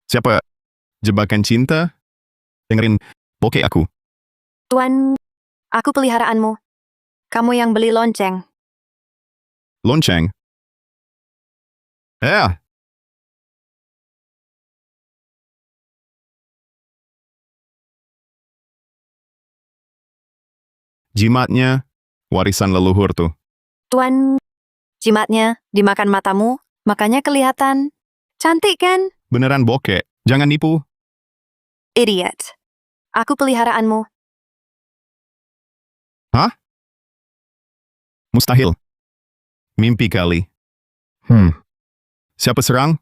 Siapa? Jebakan cinta? Dengerin bokeh aku. Tuan, aku peliharaanmu. Kamu yang beli lonceng. Lonceng. Jimatnya, warisan leluhur tuh. Tuan, jimatnya dimakan matamu, makanya kelihatan. Cantik kan? Beneran bokeh, jangan nipu. Idiot. Aku peliharaanmu. Hah? Mustahil. Mimpi kali. Siapa serang?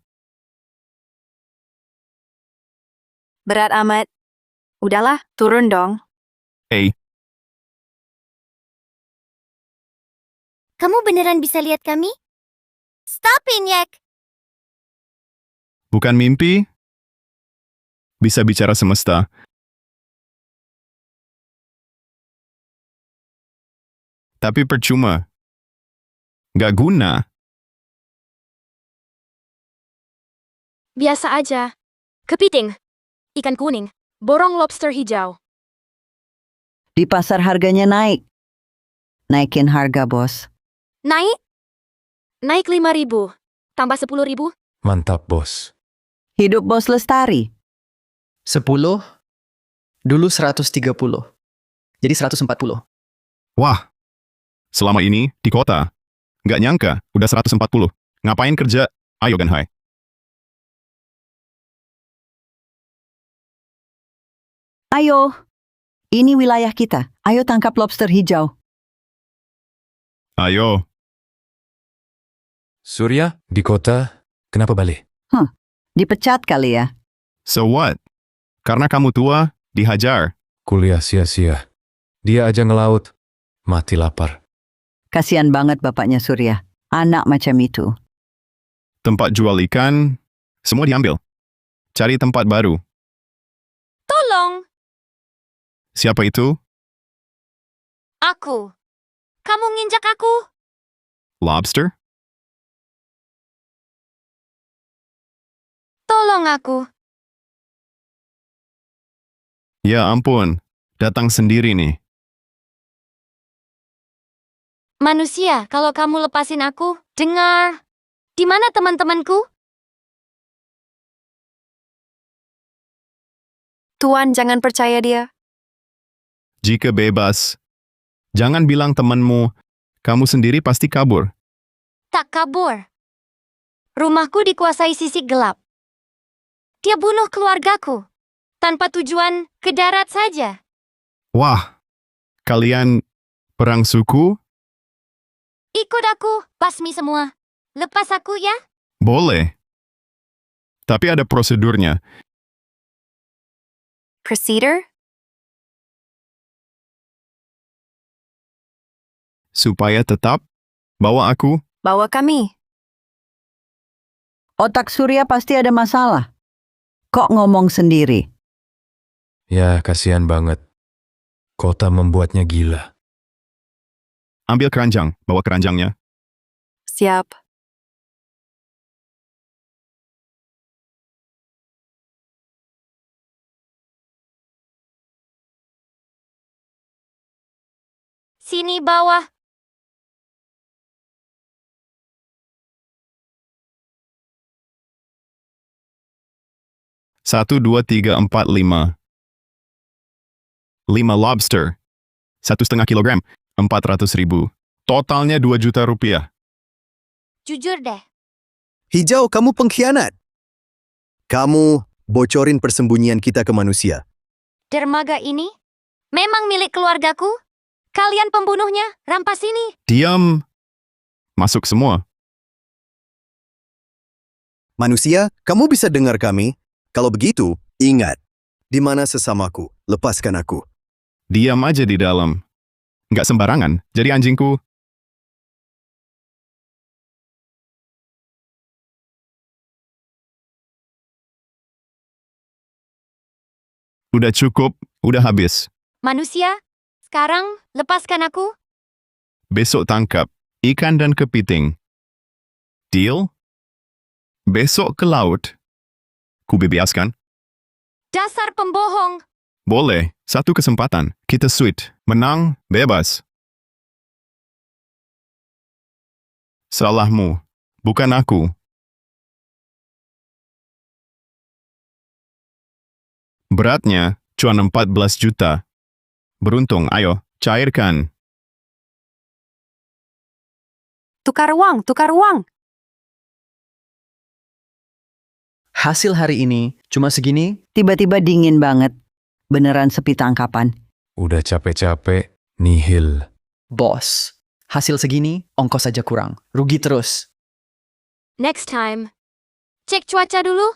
Berat amat. Udahlah, turun dong. Kamu beneran bisa lihat kami? Stop Yak! Bukan mimpi? Bisa bicara semesta. Tapi percuma. Gak guna. Biasa aja. Kepiting, ikan kuning, borong lobster hijau. Di pasar harganya naik. Naikin harga, bos. Naik? Naik 5.000, tambah 10.000. Mantap, bos. Hidup bos lestari. 10, dulu 130, jadi 140. Wah. Selama ini, di kota. Gak nyangka, udah 140. Ngapain kerja? Ayo Ganhai. Ayo. Ini wilayah kita. Ayo tangkap lobster hijau. Ayo. Surya, di kota, kenapa balik? Dipecat kali ya. So what? Karena kamu tua, dihajar. Kuliah sia-sia. Dia aja ngelaut. Mati lapar. Kasian banget bapaknya Surya. Anak macam itu. Tempat jual ikan, semua diambil. Cari tempat baru. Tolong! Siapa itu? Aku. Kamu nginjak aku? Lobster? Tolong aku. Ya ampun, datang sendiri nih. Manusia, kalau kamu lepasin aku, dengar. Di mana teman-temanku? Tuan, jangan percaya dia. Jika bebas, jangan bilang temanmu, kamu sendiri pasti kabur. Tak kabur. Rumahku dikuasai sisik gelap. Dia bunuh keluargaku. Tanpa tujuan, ke darat saja. Wah, kalian perang suku? Ikut aku, basmi semua. Lepas aku ya. Boleh. Tapi ada prosedurnya. Procedure? Supaya tetap bawa aku. Bawa kami. Otak Surya pasti ada masalah. Kok ngomong sendiri? Ya, kasihan banget. Kota membuatnya gila. Ambil keranjang, bawa keranjangnya. Siap. Sini bawah. Satu, dua, tiga, empat, lima. 5 lobster. 1,5 kilogram. 400.000. Totalnya 2 juta rupiah. Jujur deh. Hijau, kamu pengkhianat. Kamu bocorin persembunyian kita ke manusia. Dermaga ini memang milik keluargaku. Kalian pembunuhnya, rampas ini. Diam. Masuk semua. Manusia, kamu bisa dengar kami? Kalau begitu, ingat. Di mana sesamaku? Lepaskan aku. Diam aja di dalam. Nggak sembarangan, jadi anjingku. Udah cukup, udah habis. Manusia, sekarang lepaskan aku. Besok tangkap ikan dan kepiting. Deal? Besok ke laut. ku bebaskan? Dasar pembohong. Boleh, satu kesempatan. Kita sweet. Menang, bebas. Salahmu, bukan aku. Beratnya, cuan 14 juta. Beruntung, ayo, cairkan. Tukar uang, tukar uang. Hasil hari ini cuma segini. Tiba-tiba dingin banget. Beneran sepi tangkapan. Udah capek-capek, nihil. Bos, hasil segini, ongkos saja kurang. Rugi terus. Next time. Cek cuaca dulu.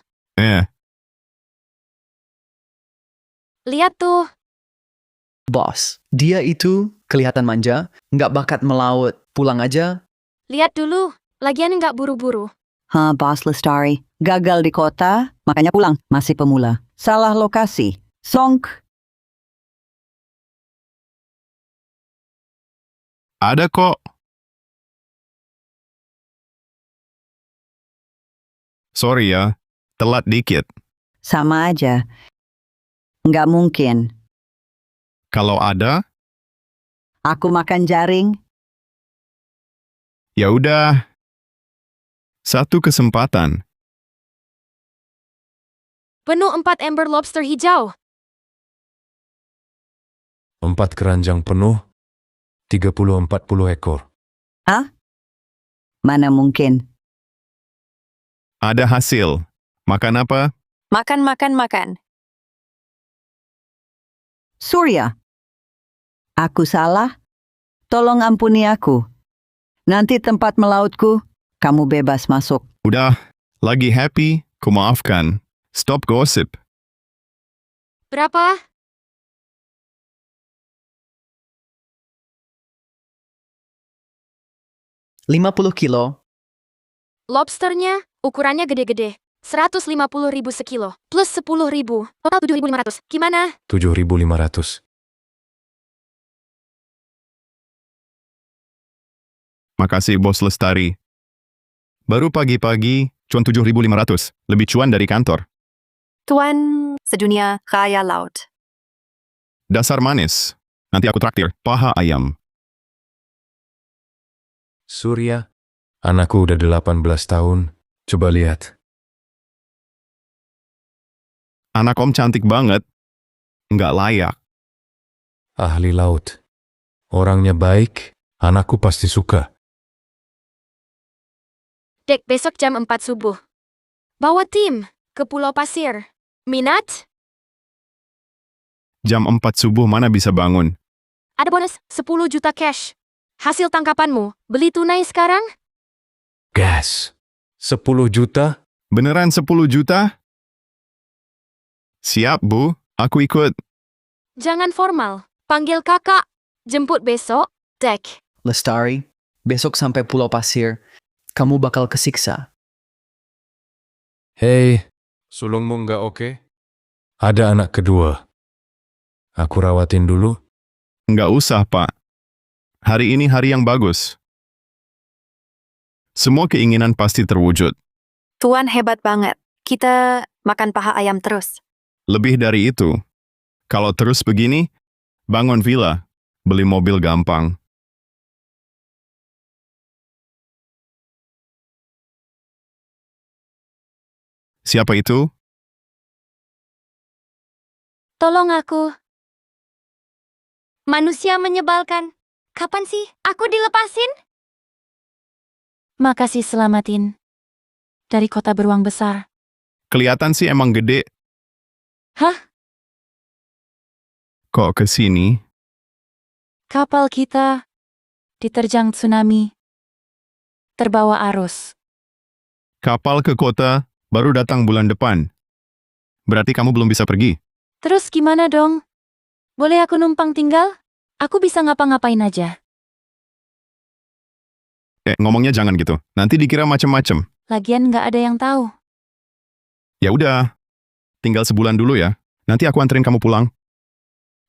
Lihat tuh. Bos, dia itu kelihatan manja, nggak bakat melaut. Pulang aja. Lihat dulu. Lagian nggak buru-buru. Bos Lestari. Gagal di kota, makanya pulang. Masih pemula. Salah lokasi. Songk. Ada kok. Sorry ya, telat dikit. Sama aja. Nggak mungkin. Kalau ada, Aku makan jaring. ya udah. Satu kesempatan. Penuh 4 ember lobster hijau. 4 keranjang penuh, 30-40 ekor. Mana mungkin. Ada hasil. Makan apa? Makan, makan, makan. Surya. Aku salah. Tolong ampuni aku. Nanti tempat melautku, kamu bebas masuk. Udah, lagi happy, ku maafkan. Stop gosip. Berapa? $50 kilo. Lobsternya, ukurannya gede-gede. 150.000 sekilo. Plus 10.000. Total 7.500. Gimana? 7.500. Makasih Bos Lestari. Baru pagi-pagi, cuan 7.500. Lebih cuan dari kantor. Tuan sedunia kaya laut. Dasar manis. Nanti aku traktir. Paha ayam. Surya, anakku udah 18 tahun. Coba lihat. Anak om cantik banget. Nggak layak. Ahli laut. Orangnya baik, anakku pasti suka. Dek, besok jam 4 subuh. Bawa tim ke Pulau Pasir. Minat? Jam 4 subuh mana bisa bangun? Ada bonus 10 juta cash. Hasil tangkapanmu, beli tunai sekarang? Gas. 10 juta? Beneran 10 juta? Siap, Bu. Aku ikut. Jangan formal. Panggil kakak. Jemput besok, Dek. Lestari, besok sampai Pulau Pasir, kamu bakal kesiksa. Hei, sulungmu nggak oke? Ada anak kedua. Aku rawatin dulu. Nggak usah, Pak. Hari ini hari yang bagus. Semua keinginan pasti terwujud. Tuan hebat banget. Kita makan paha ayam terus. Lebih dari itu. Kalau terus begini, bangun villa, beli mobil gampang. Siapa itu? Tolong aku. Manusia menyebalkan. Kapan sih aku dilepasin? Makasih selamatin. Dari kota beruang besar. Kelihatan sih emang gede. Hah? Kok ke sini? Kapal kita diterjang tsunami. Terbawa arus. Kapal ke kota baru datang bulan depan. Berarti kamu belum bisa pergi. Terus gimana dong? Boleh aku numpang tinggal? Aku bisa ngapa-ngapain aja. Ngomongnya jangan gitu. Nanti dikira macem-macem. Lagian nggak ada yang tahu. Ya udah. Tinggal sebulan dulu ya. Nanti aku anterin kamu pulang.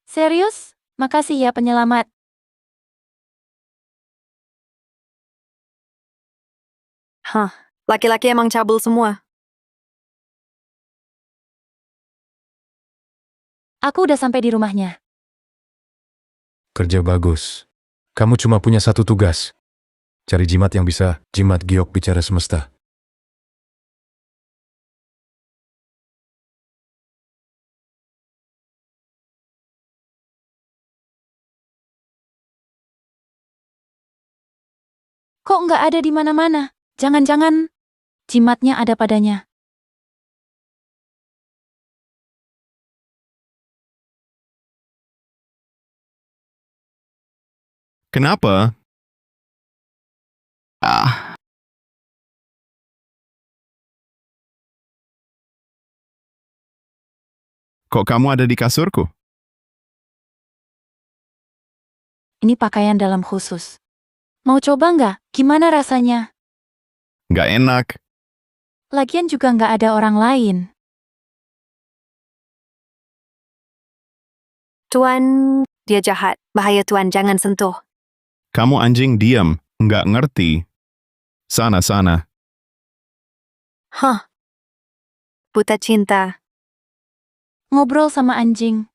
Serius? Makasih ya penyelamat. Hah, laki-laki emang cabul semua. Aku udah sampai di rumahnya. Kerja bagus. Kamu cuma punya satu tugas. Cari jimat yang bisa jimat giok bicara semesta. Kok nggak ada di mana-mana? Jangan-jangan jimatnya ada padanya. Kenapa? Ah, kok kamu ada di kasurku? Ini pakaian dalam khusus. Mau coba nggak? Gimana rasanya? Nggak enak. Lagian juga nggak ada orang lain. Tuan, dia jahat. Bahaya Tuan, jangan sentuh. Kamu anjing diam, nggak ngerti. Sana. Hah. Buta cinta. Ngobrol sama anjing.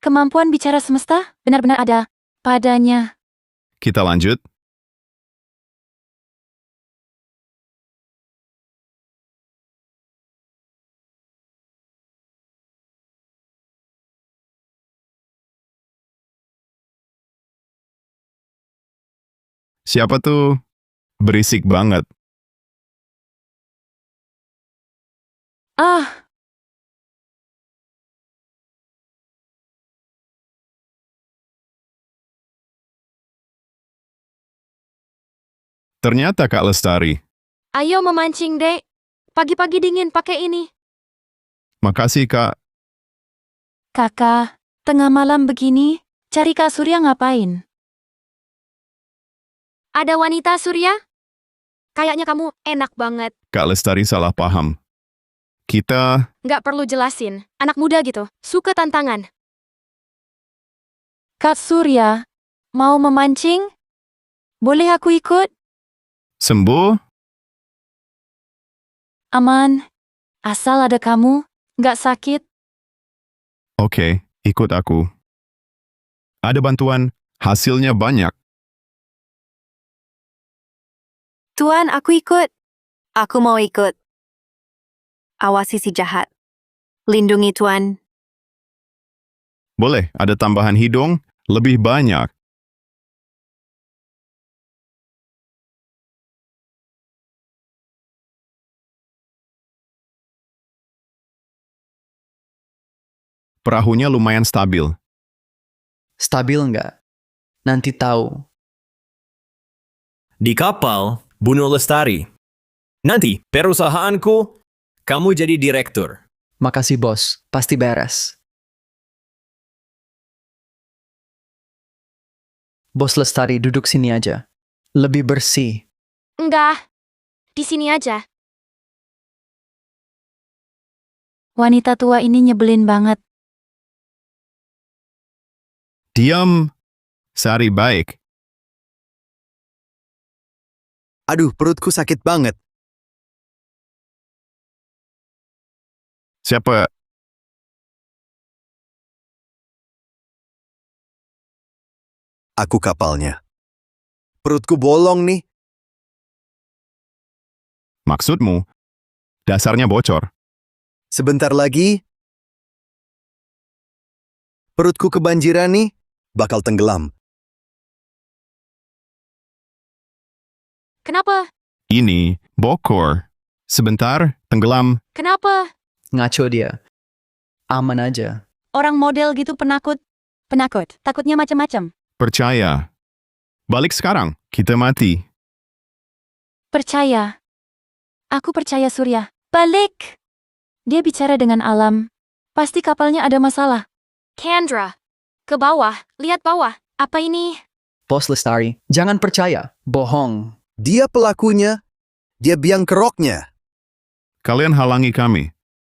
Kemampuan bicara semesta benar-benar ada padanya. Kita lanjut. Siapa tuh? Berisik banget. Ah, Ternyata Kak Lestari. ayo memancing, Dek. Pagi-pagi dingin pakai ini. Makasih Kak. Kakak, tengah malam begini, cari Kak Surya ngapain? Ada wanita Surya? Kayaknya kamu enak banget. Kak Lestari salah paham. Kita, Nggak perlu jelasin. Anak muda gitu. Suka tantangan. Kak Surya, mau memancing? Boleh aku ikut? sembuh? Aman. Asal ada kamu, nggak sakit. Oke, ikut aku. Ada bantuan, hasilnya banyak. Tuan, aku ikut. Aku mau ikut. Awasi si jahat. Lindungi Tuan. Boleh, ada tambahan hidung, lebih banyak. Perahunya lumayan stabil. Stabil nggak? Nanti tahu. Di kapal, bunuh Lestari. Nanti, perusahaanku, kamu jadi direktur. Makasih bos, pasti beres. Bos Lestari, duduk sini aja. Lebih bersih. Enggak. Di sini aja. Wanita tua ini nyebelin banget. Diam. Sari baik. Aduh, perutku sakit banget. Siapa? Aku kapalnya. Perutku bolong nih. Maksudmu? Dasarnya bocor. Sebentar lagi, perutku kebanjiran nih, bakal tenggelam. Kenapa? Ini, bokor. Sebentar, tenggelam. Kenapa? Ngaco dia. Aman aja. Orang model gitu penakut. Penakut, takutnya macam-macam. Percaya. Balik sekarang, kita mati. Percaya. Aku percaya Surya. Balik! Dia bicara dengan alam. Pasti kapalnya ada masalah. Kendra. Ke bawah. Lihat bawah. Apa ini? Bos Lestari, jangan percaya. Bohong. Dia pelakunya. Dia biang keroknya. Kalian halangi kami.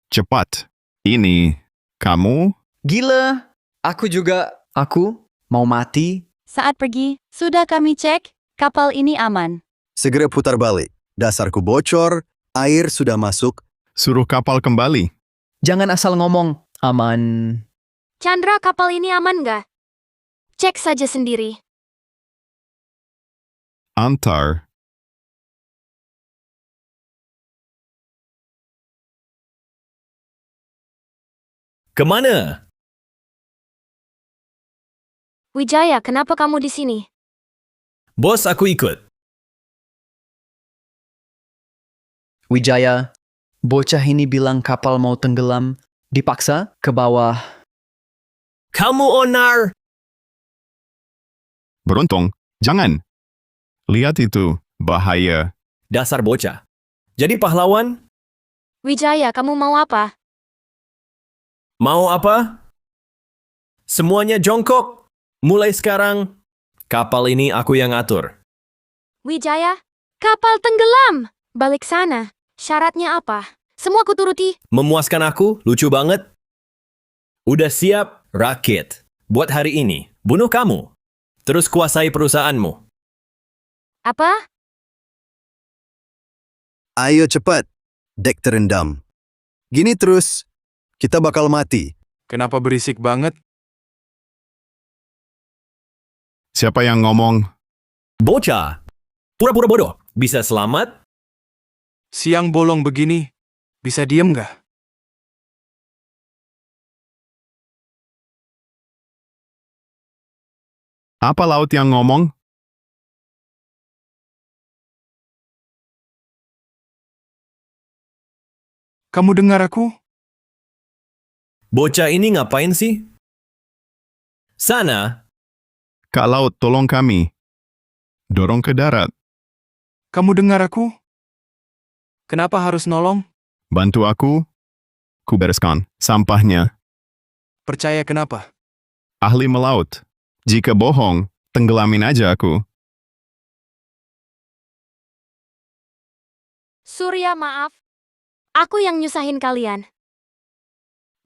Cepat. Ini, kamu? Gila. Aku juga. Aku mau mati. Saat pergi, sudah kami cek, kapal ini aman. Segera putar balik. Dasarku bocor, air sudah masuk. Suruh kapal kembali. Jangan asal ngomong. Aman. Chandra, kapal ini aman nggak? Cek saja sendiri. Antar. Kemana? Wijaya, kenapa kamu di sini? Bos, aku ikut. Wijaya, bocah ini bilang kapal mau tenggelam, dipaksa ke bawah. Kamu onar! Beruntung. Jangan. Lihat itu. Bahaya. Dasar bocah. Jadi pahlawan? Wijaya, kamu mau apa? Mau apa? Semuanya jongkok. Mulai sekarang, kapal ini aku yang atur. Wijaya, kapal tenggelam. Balik sana. Syaratnya apa? Semua ku turuti. Memuaskan aku? Lucu banget. Udah siap, rakit. Buat hari ini, bunuh kamu. Terus kuasai perusahaanmu. Apa? Ayo cepat. Dek terendam. Gini terus, kita bakal mati. Kenapa berisik banget? Siapa yang ngomong? Bocah. Pura-pura bodoh. Bisa selamat? Siang bolong begini. Bisa diem nggak? Apa laut yang ngomong? Kamu dengar aku? Bocah ini ngapain sih? Sana. Kak Laut, tolong kami. Dorong ke darat. Kamu dengar aku? Kenapa harus nolong? Bantu aku. Ku bereskan sampahnya. Percaya kenapa? Ahli melaut. Jika bohong, tenggelamin aja aku. Surya, maaf. Aku yang nyusahin kalian.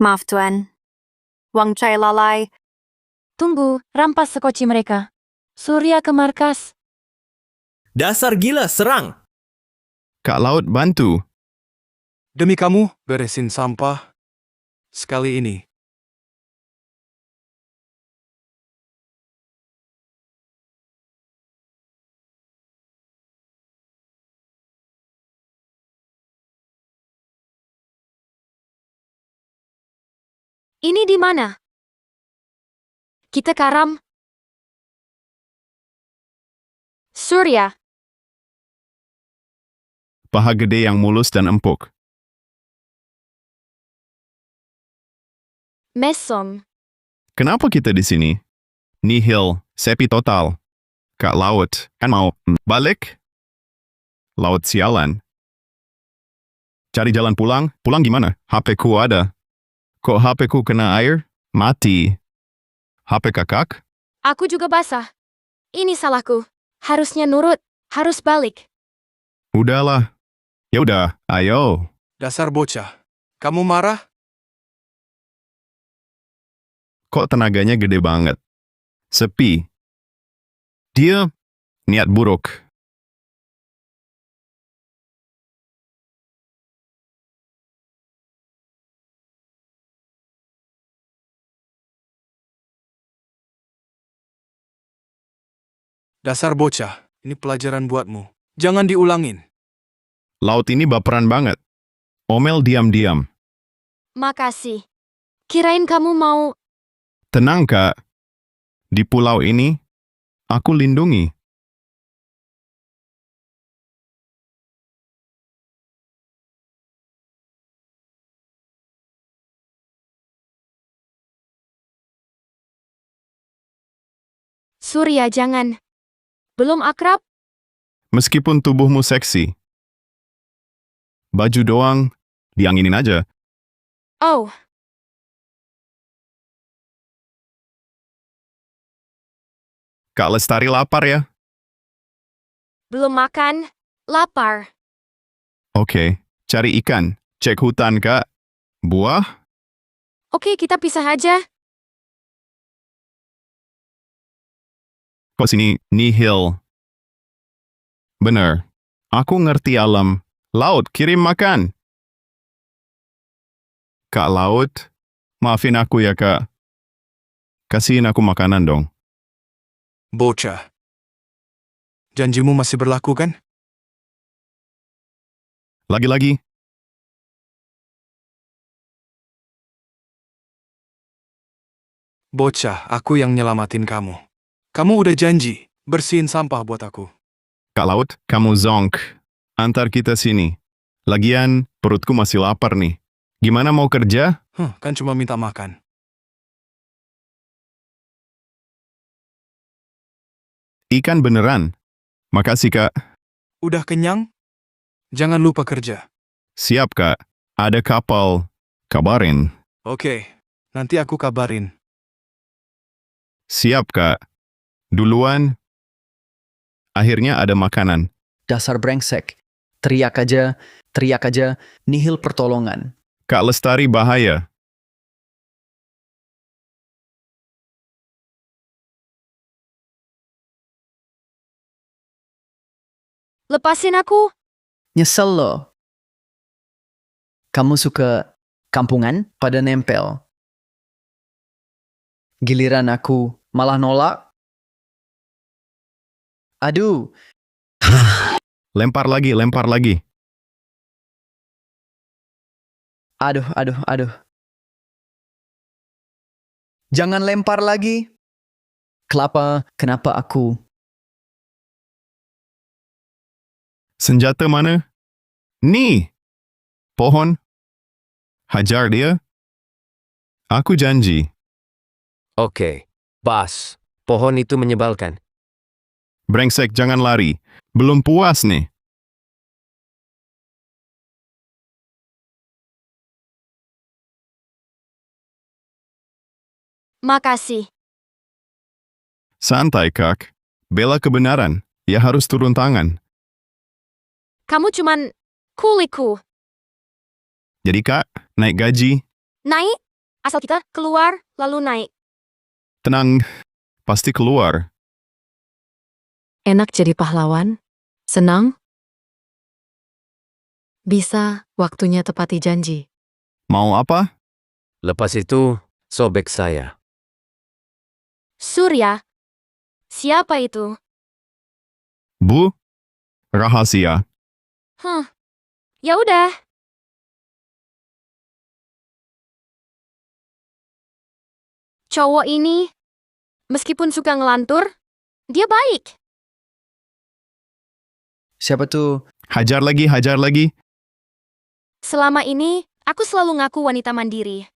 Maaf, Tuan. Wang Chai lalai. Tunggu, rampas sekoci mereka. Surya ke markas. Dasar gila, serang. Kak Laut, bantu. Demi kamu, beresin sampah. Sekali ini. Ini di mana? Kita karam. Surya, Paha gede yang mulus dan empuk. Mesom. Kenapa kita di sini? Nihil, sepi total. Kak Laut, kan mau balik? Laut sialan. Cari jalan pulang? Pulang gimana? HP ku ada. Kok HP ku kena air? Mati. HP kakak? Aku juga basah. Ini salahku. Harusnya nurut. Harus balik. Udahlah. Ya udah, ayo. Dasar bocah. Kamu marah? Kok tenaganya gede banget? Sepi. Dia niat buruk. Dasar bocah. Ini pelajaran buatmu. Jangan diulangin. Laut ini baperan banget. Omel diam-diam. Makasih. Kirain kamu mau... Tenang, Kak. Di pulau ini, aku lindungi. Surya, jangan. Belum akrab? Meskipun tubuhmu seksi. Baju doang, dianginin aja. Oh, Kak Lestari lapar ya? belum makan. Lapar. Oke, cari ikan. Cek hutan, Kak. Buah? Oke, kita pisah aja. Kok sini nihil? Bener. Aku ngerti alam. Laut, kirim makan. Kak Laut, maafin aku ya, Kak. kasihin aku makanan dong. Bocah. Janjimu masih berlaku kan? Lagi-lagi, Bocah, aku yang nyelamatin kamu. Kamu udah janji bersihin sampah buat aku. Kak Laut, kamu zonk. Antar kita sini. Lagian, perutku masih lapar nih. Gimana mau kerja? Kan cuma minta makan. Ikan beneran. Makasih, Kak. Udah kenyang? Jangan lupa kerja. Siap, Kak. Ada kapal. Kabarin. Oke, nanti aku kabarin. Siap, Kak. Duluan. Akhirnya ada makanan. Dasar brengsek. Teriak aja, nihil pertolongan. Kak Lestari bahaya. Lepasin aku. Nyesel lo. Kamu suka kampungan pada nempel. Giliran aku malah nolak. Aduh, Lempar lagi, lempar lagi. aduh. Jangan lempar lagi. Kenapa aku? Senjata mana? Nih. Pohon. Hajar dia. Aku janji. Oke, Bas. Pohon itu menyebalkan. Brengsek, jangan lari. Belum puas nih. Makasih. Santai, Kak. Bela kebenaran. Ya harus turun tangan. Kamu cuman kuliku. Jadi, Kak, naik gaji. Naik? Asal kita keluar, lalu naik. Tenang. Pasti keluar. Enak jadi pahlawan? Senang? Bisa waktunya tepati janji. Mau apa? Lepas itu, sobek saya. Surya. Siapa itu? Bu? Rahasia. Ya udah. Cowok ini, meskipun suka ngelantur, dia baik. Siapa tuh? Hajar lagi, hajar lagi. Selama ini, aku selalu ngaku wanita mandiri.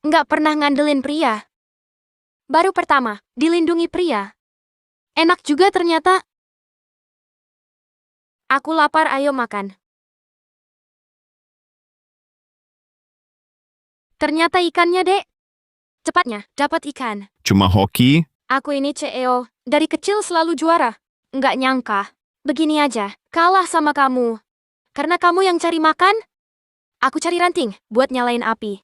Nggak pernah ngandelin pria. Baru pertama, dilindungi pria. Enak juga ternyata. Aku lapar, ayo makan. Ternyata ikannya, Dek. Cepatnya, dapat ikan. Cuma hoki. Aku ini CEO, dari kecil selalu juara. Nggak nyangka. Begini aja, kalah sama kamu. Karena kamu yang cari makan, aku cari ranting buat nyalain api.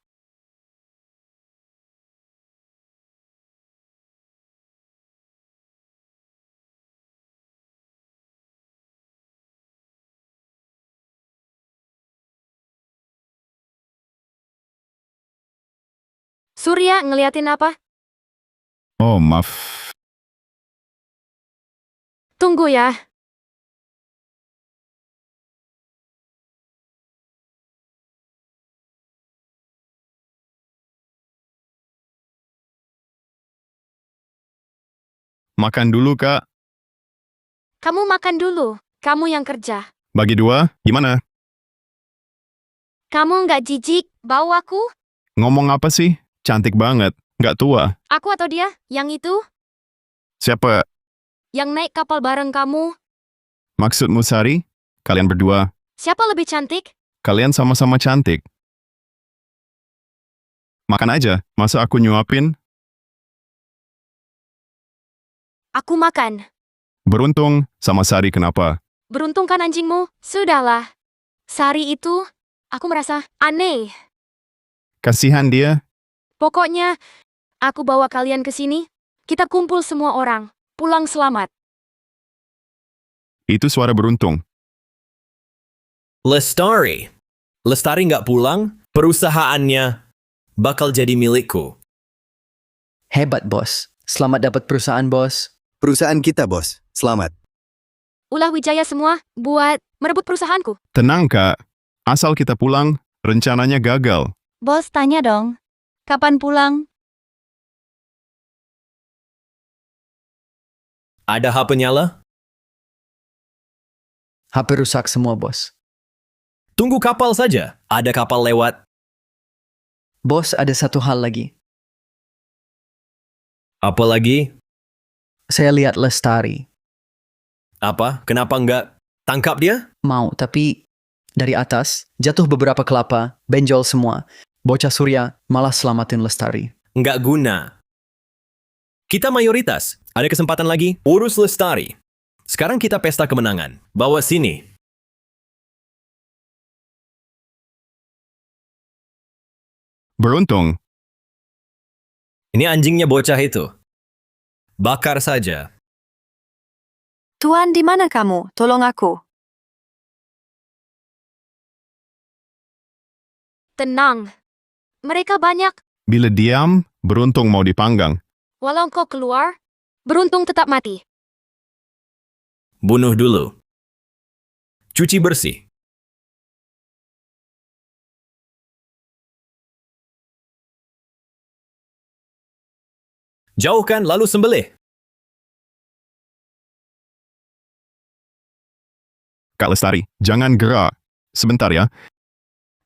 Surya, ngeliatin apa? Oh, maaf. Tunggu ya. Makan dulu, Kak. Kamu makan dulu. Kamu yang kerja. Bagi dua, gimana? Kamu nggak jijik, bau aku? Ngomong apa sih? Cantik banget. Nggak tua. Aku atau dia? Yang itu? Siapa? Yang naik kapal bareng kamu? Maksudmu, Sari? Kalian berdua. Siapa lebih cantik? Kalian sama-sama cantik. Makan aja. Masa aku nyuapin? Aku makan. Beruntung, sama Sari kenapa? Beruntung kan anjingmu? Sudahlah. Sari itu, aku merasa aneh. Kasihan dia. Pokoknya, aku bawa kalian ke sini. Kita kumpul semua orang. Pulang selamat. Itu suara beruntung. Lestari. Lestari nggak pulang, perusahaannya bakal jadi milikku. Hebat, bos. Selamat dapat perusahaan, bos. Perusahaan kita, bos. Selamat. Ulah Wijaya semua buat merebut perusahaanku. Tenang, Kak. Asal kita pulang, rencananya gagal. Bos tanya dong, kapan pulang? Ada HP nyala? HP rusak semua, bos. Tunggu kapal saja. Ada kapal lewat. Bos, ada satu hal lagi. Apa lagi? Saya lihat Lestari. Apa? Kenapa enggak tangkap dia? Mau, tapi dari atas jatuh beberapa kelapa, benjol semua. Bocah Surya malah selamatin Lestari. Enggak guna. Kita mayoritas. Ada kesempatan lagi? Urus Lestari. Sekarang kita pesta kemenangan. Bawa sini. Beruntung, Ini anjingnya bocah itu. Bakar saja. Tuan, di mana kamu? Tolong aku. Tenang. Mereka banyak. bila diam, beruntung mau dipanggang. Walau kau keluar, beruntung tetap mati. Bunuh dulu. Cuci bersih. Jauhkan lalu sembelih. Kak Lestari, jangan gerak. Sebentar ya.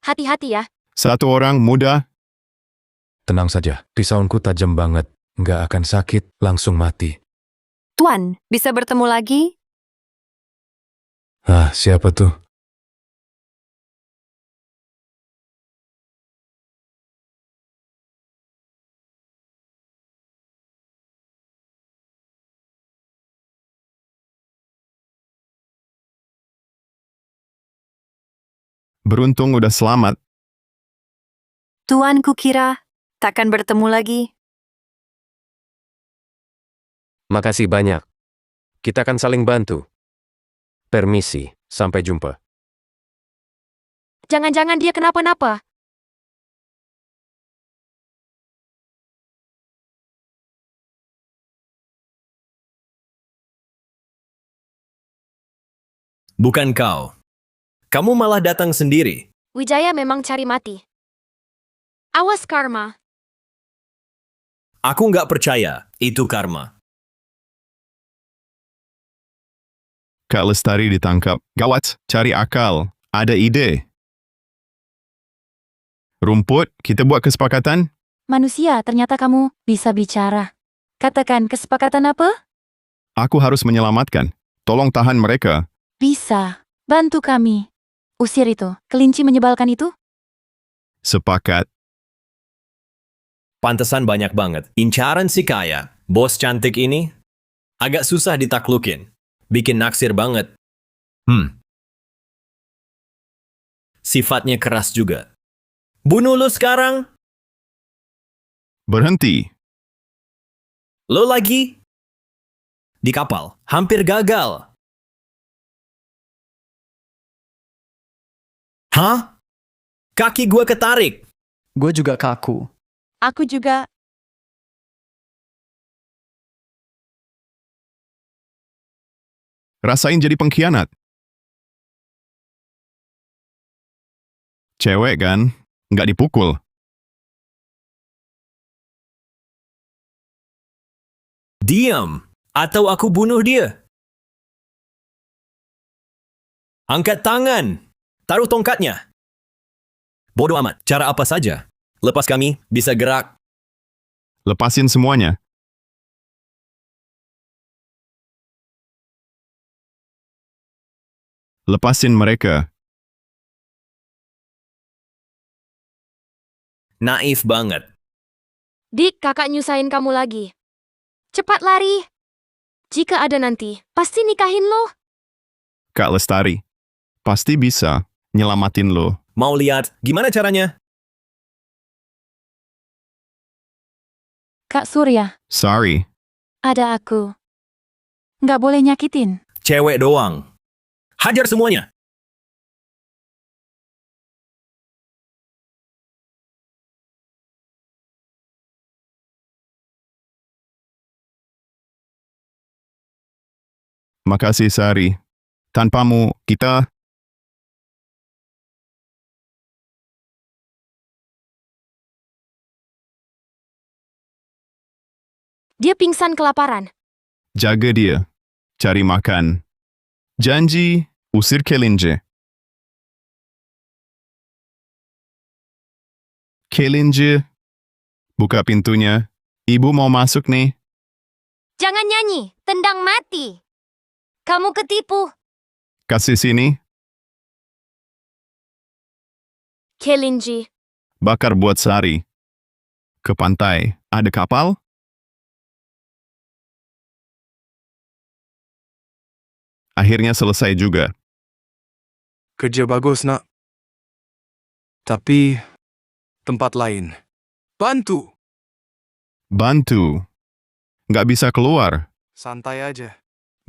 Hati-hati ya. Satu orang muda, Tenang saja, pisauku tajam banget. Nggak akan sakit, langsung mati. Tuan, bisa bertemu lagi? Ah, siapa tuh? beruntung udah selamat. Tuan, kukira takkan bertemu lagi. Makasih banyak. Kita akan saling bantu. Permisi, sampai jumpa. Jangan-jangan dia kenapa-napa. Bukan kau. Kamu malah datang sendiri. Wijaya memang cari mati. Awas karma. Aku nggak percaya. Itu karma. Kak Lestari ditangkap. Gawat, cari akal. Ada ide. Rumput, kita buat kesepakatan? Manusia, ternyata kamu bisa bicara. Katakan kesepakatan apa? Aku harus menyelamatkan. Tolong tahan mereka. Bisa. Bantu kami. Usir itu. Kelinci menyebalkan itu? Sepakat. Pantesan banyak banget. Incaran si kaya. Bos cantik ini. Agak susah ditaklukin. Bikin naksir banget. Sifatnya keras juga. Bunuh lu sekarang. Berhenti. Lo lagi? Di kapal. Hampir gagal. Hah? Kaki gue ketarik. Gue juga kaku. Aku juga. Rasain jadi pengkhianat. Cewek kan? Nggak dipukul. Diam. Atau aku bunuh dia. Angkat tangan. Taruh tongkatnya. Bodoh amat. Cara apa saja. Lepas kami bisa gerak. Lepasin semuanya. Lepasin mereka. Naif banget. Dik, kakak nyusahin kamu lagi. Cepat lari. Jika ada nanti, pasti nikahin lo. Kak Lestari. Pasti bisa nyelamatin lo. Mau lihat gimana caranya? Kak Surya, Sorry. ada aku. Nggak boleh nyakitin. Cewek doang. Hajar semuanya. Makasih, Sari. Tanpamu, kita... Dia pingsan kelaparan. Jaga dia. Cari makan. Janji, usir kelinci. Kelinci, buka pintunya. Ibu mau masuk nih. Jangan nyanyi, tendang mati. Kamu ketipu. Kasih sini. Kelinci. Bakar buat Sari. Ke pantai. Ada kapal? Akhirnya selesai juga. Kerja bagus, nak. Tapi, tempat lain. Bantu! Bantu. Nggak bisa keluar. Santai aja.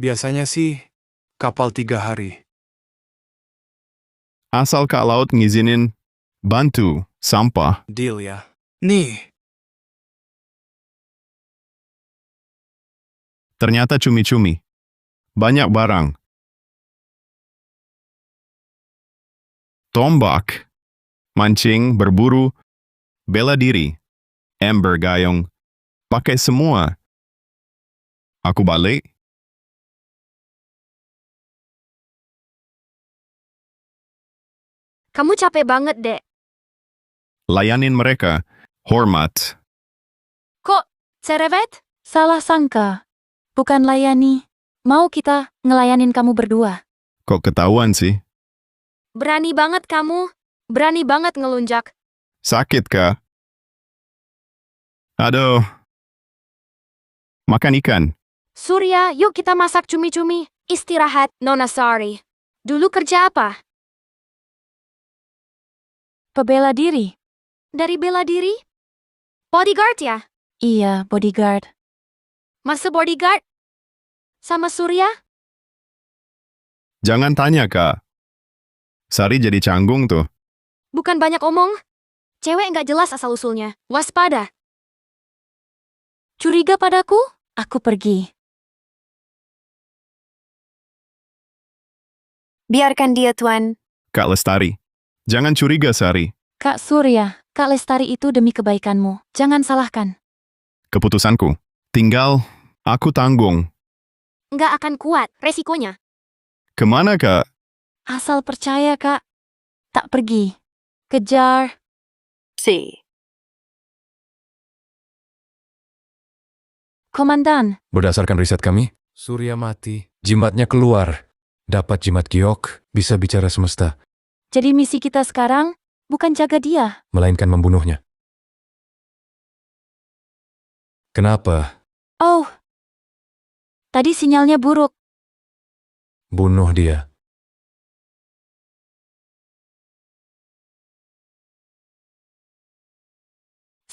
Biasanya sih, kapal 3 hari. Asal Kak Laut ngizinin. Bantu. Sampah. Deal ya. Nih, Ternyata cumi-cumi. Banyak barang. Tombak. Mancing, berburu. Bela diri. Ember gayung. Pakai semua. Aku balik. Kamu capek banget, Dek. Layanin mereka. Hormat. Kok, cerewet? Salah sangka. Bukan layani. Mau kita ngelayanin kamu berdua. Kok ketahuan sih? Berani banget kamu. Berani banget ngelunjak. Sakit, Kak? Aduh. Makan ikan. Surya, yuk kita masak cumi-cumi. Istirahat, Nona sorry. Dulu kerja apa? Pebela diri. Dari bela diri? Bodyguard ya? Iya, bodyguard. Masa bodyguard? Sama Surya? Jangan tanya, Kak. Sari jadi canggung tuh. Bukan banyak omong. Cewek nggak jelas asal-usulnya. Waspada. Curiga padaku? Aku pergi. Biarkan dia, Tuan. Kak Lestari. Jangan curiga, Sari. Kak Surya, Kak Lestari itu demi kebaikanmu. Jangan salahkan. Keputusanku. Tinggal aku tanggung. Nggak akan kuat resikonya. Kemana, Kak? Asal percaya, Kak. Tak pergi. Kejar. Si. Komandan, Berdasarkan riset kami, Surya mati, jimatnya keluar. Dapat jimat giok, bisa bicara semesta, jadi misi kita sekarang bukan jaga dia. melainkan membunuhnya. Kenapa? Oh. Tadi sinyalnya buruk. Bunuh dia.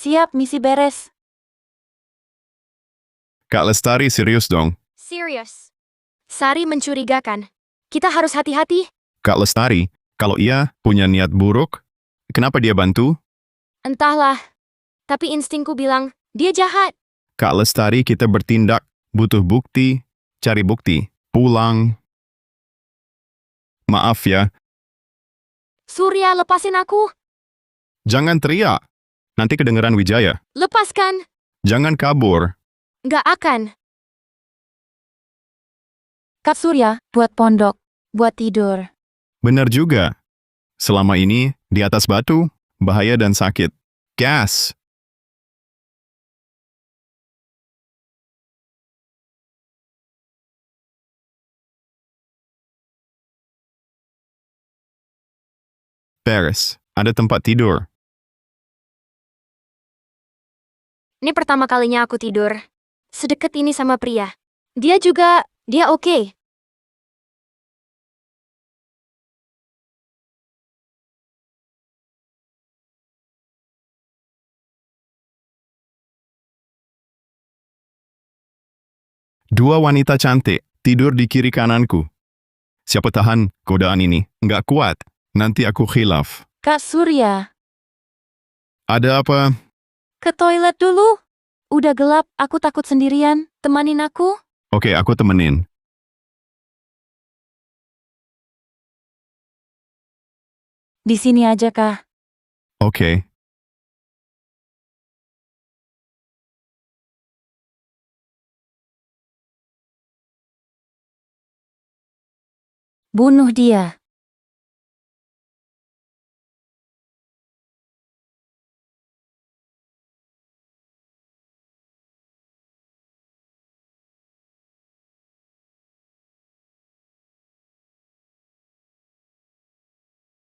Siap, misi beres. Kak Lestari serius dong. Serius. Sari mencurigakan. Kita harus hati-hati. Kak Lestari, kalau ia punya niat buruk, kenapa dia bantu? Entahlah. Tapi instingku bilang, dia jahat. Kak Lestari, kita bertindak. Butuh bukti. Cari bukti. Pulang. Maaf ya. Surya, lepasin aku. Jangan teriak. Nanti kedengeran Wijaya. Lepaskan. Jangan kabur. Nggak akan. Kak Surya, buat pondok. Buat tidur. Benar juga. Selama ini, di atas batu, bahaya dan sakit. Gas. Beres. Ada tempat tidur. Ini pertama kalinya aku tidur. Sedekat ini sama pria. Dia oke. Dua wanita cantik, tidur di kiri kananku. Siapa tahan godaan ini? Nggak kuat. Nanti aku khilaf. Kak Surya, Ada apa? ke toilet dulu. Udah gelap, aku takut sendirian. Temanin aku. Oke, aku temenin. Di sini aja, Kak. Oke. Bunuh dia.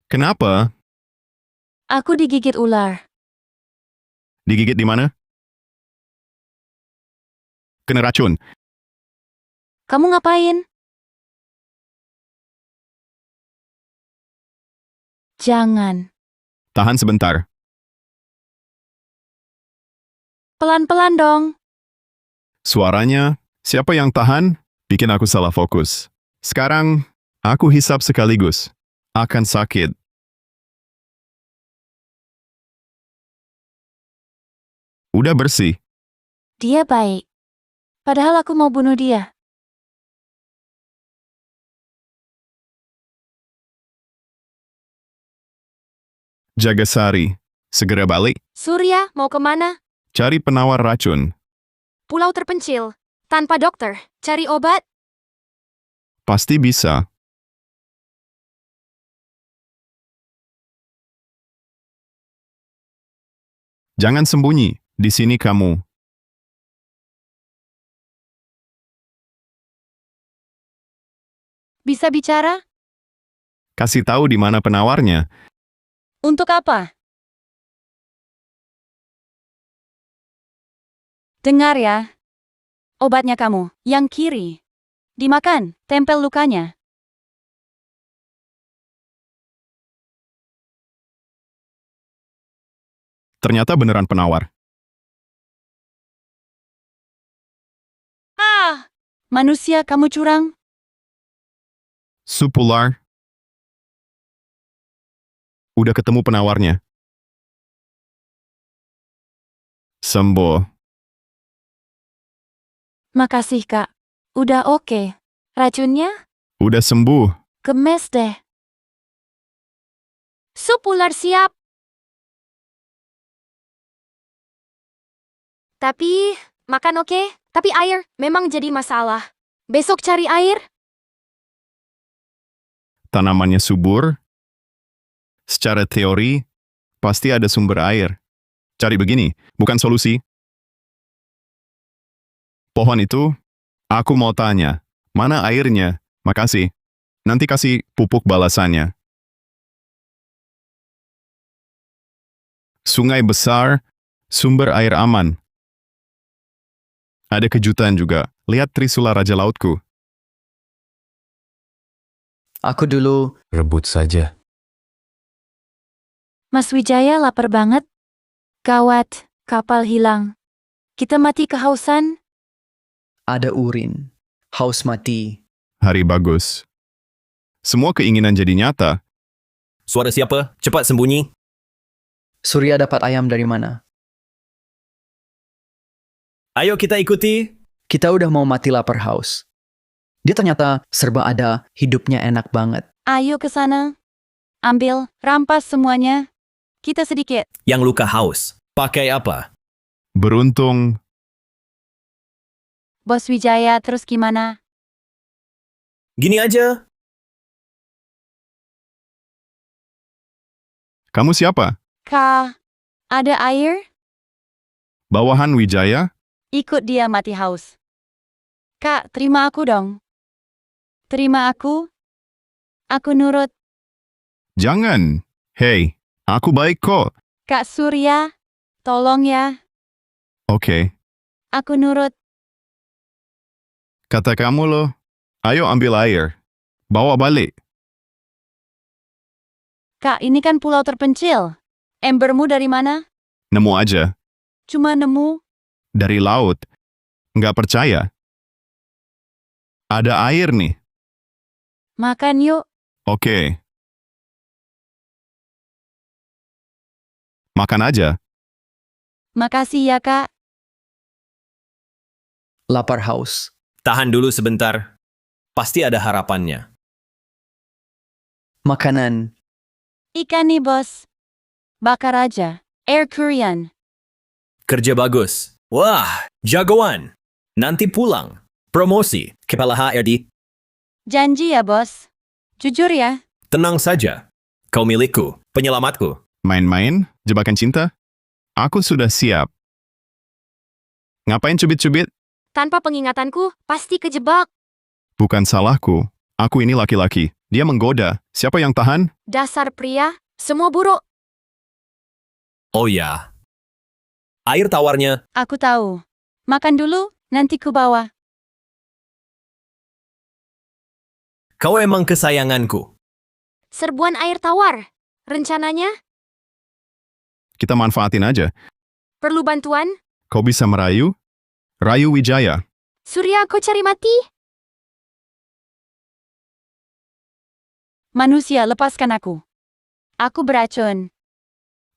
Kenapa? Aku digigit ular. Digigit di mana? Kena racun. Kamu ngapain? Jangan. Tahan sebentar. Pelan-pelan dong. Suaranya, siapa yang tahan? Bikin aku salah fokus. Sekarang, aku hisap sekaligus. Akan sakit. Udah bersih. Dia baik. Padahal aku mau bunuh dia. Jagasari. Segera balik. Surya, mau kemana? Cari penawar racun. Pulau terpencil. Tanpa dokter. Cari obat? Pasti bisa. Jangan sembunyi. Di sini kamu. Bisa bicara? Kasih tahu di mana penawarnya. Untuk apa? Dengar ya. Obatnya kamu, yang kiri. Dimakan, tempel lukanya. Ternyata beneran penawar. Ah! Manusia, kamu curang. Supular. Udah ketemu penawarnya. Sembuh. Makasih, Kak. Udah oke. Racunnya? Udah sembuh. Gemes deh. Sup ular siap. Tapi, makan oke. Tapi air memang jadi masalah. Besok cari air? Tanamannya subur. Secara teori, pasti ada sumber air. Cari begini, bukan solusi. Pohon itu, aku mau tanya, mana airnya? Makasih. Nanti kasih pupuk balasannya. Sungai besar, sumber air aman. Ada kejutan juga. Lihat Trisula Raja Lautku. Aku dulu. Rebut saja. Mas Wijaya lapar banget. Gawat, kapal hilang. Kita mati kehausan. Ada urin. Haus mati. Hari bagus. Semua keinginan jadi nyata. Suara siapa? Cepat sembunyi. Surya dapat ayam dari mana? Ayo kita ikuti. Kita udah mau mati lapar haus. Dia ternyata serba ada, hidupnya enak banget. Ayo ke sana. Ambil, rampas semuanya. Kita sedikit. Yang luka haus. Pakai apa? Beruntung, Bos Wijaya, terus gimana? Gini aja. kamu siapa? Kak, ada air? Bawahan Wijaya? Ikut dia mati haus. Kak, terima aku dong. Terima aku. Aku nurut. Jangan. Hei, aku baik kok. Kak Surya, tolong ya. Oke, Aku nurut. kata kamu loh. Ayo ambil air. Bawa balik. Kak, ini kan pulau terpencil. Embermu dari mana? Nemu aja. Cuma nemu. Dari laut. Nggak percaya. Ada air nih. Makan yuk. Oke. Makan aja. Makasih ya, Kak. Lapar haus. Tahan dulu sebentar. Pasti ada harapannya. Makanan. Ikan nih, bos. Bakar aja. Air Korean. Kerja bagus. Wah, jagoan. Nanti pulang. Promosi. Kepala HRD. Janji ya, bos. Jujur ya. Tenang saja. Kau milikku. Penyelamatku. Main-main? Jebakan cinta? Aku sudah siap. Ngapain cubit-cubit? Tanpa pengingatanku, pasti kejebak. Bukan salahku. Aku ini laki-laki. Dia menggoda. Siapa yang tahan? Dasar pria, semua buruk. Oh ya. Air tawarnya. Aku tahu. Makan dulu, nanti ku bawa. Kau emang kesayanganku. Serbuan air tawar. Rencananya, Kita manfaatin aja. perlu bantuan? Kau bisa merayu? Rayu Wijaya. Surya, kau cari mati? Manusia, lepaskan aku. Aku beracun.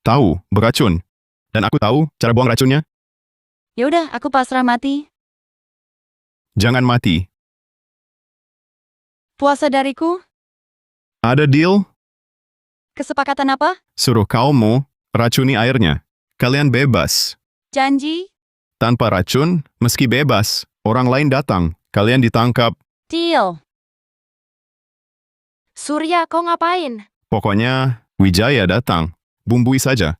Tahu, beracun. Dan aku tahu cara buang racunnya. Yaudah, aku pasrah mati. Jangan mati. Puasa dariku? Ada deal? Kesepakatan apa? Suruh kaummu racuni airnya. Kalian bebas. Janji? Tanpa racun, meski bebas, orang lain datang. Kalian ditangkap. Deal. Surya, kau ngapain? Pokoknya, Wijaya datang. Bumbui saja.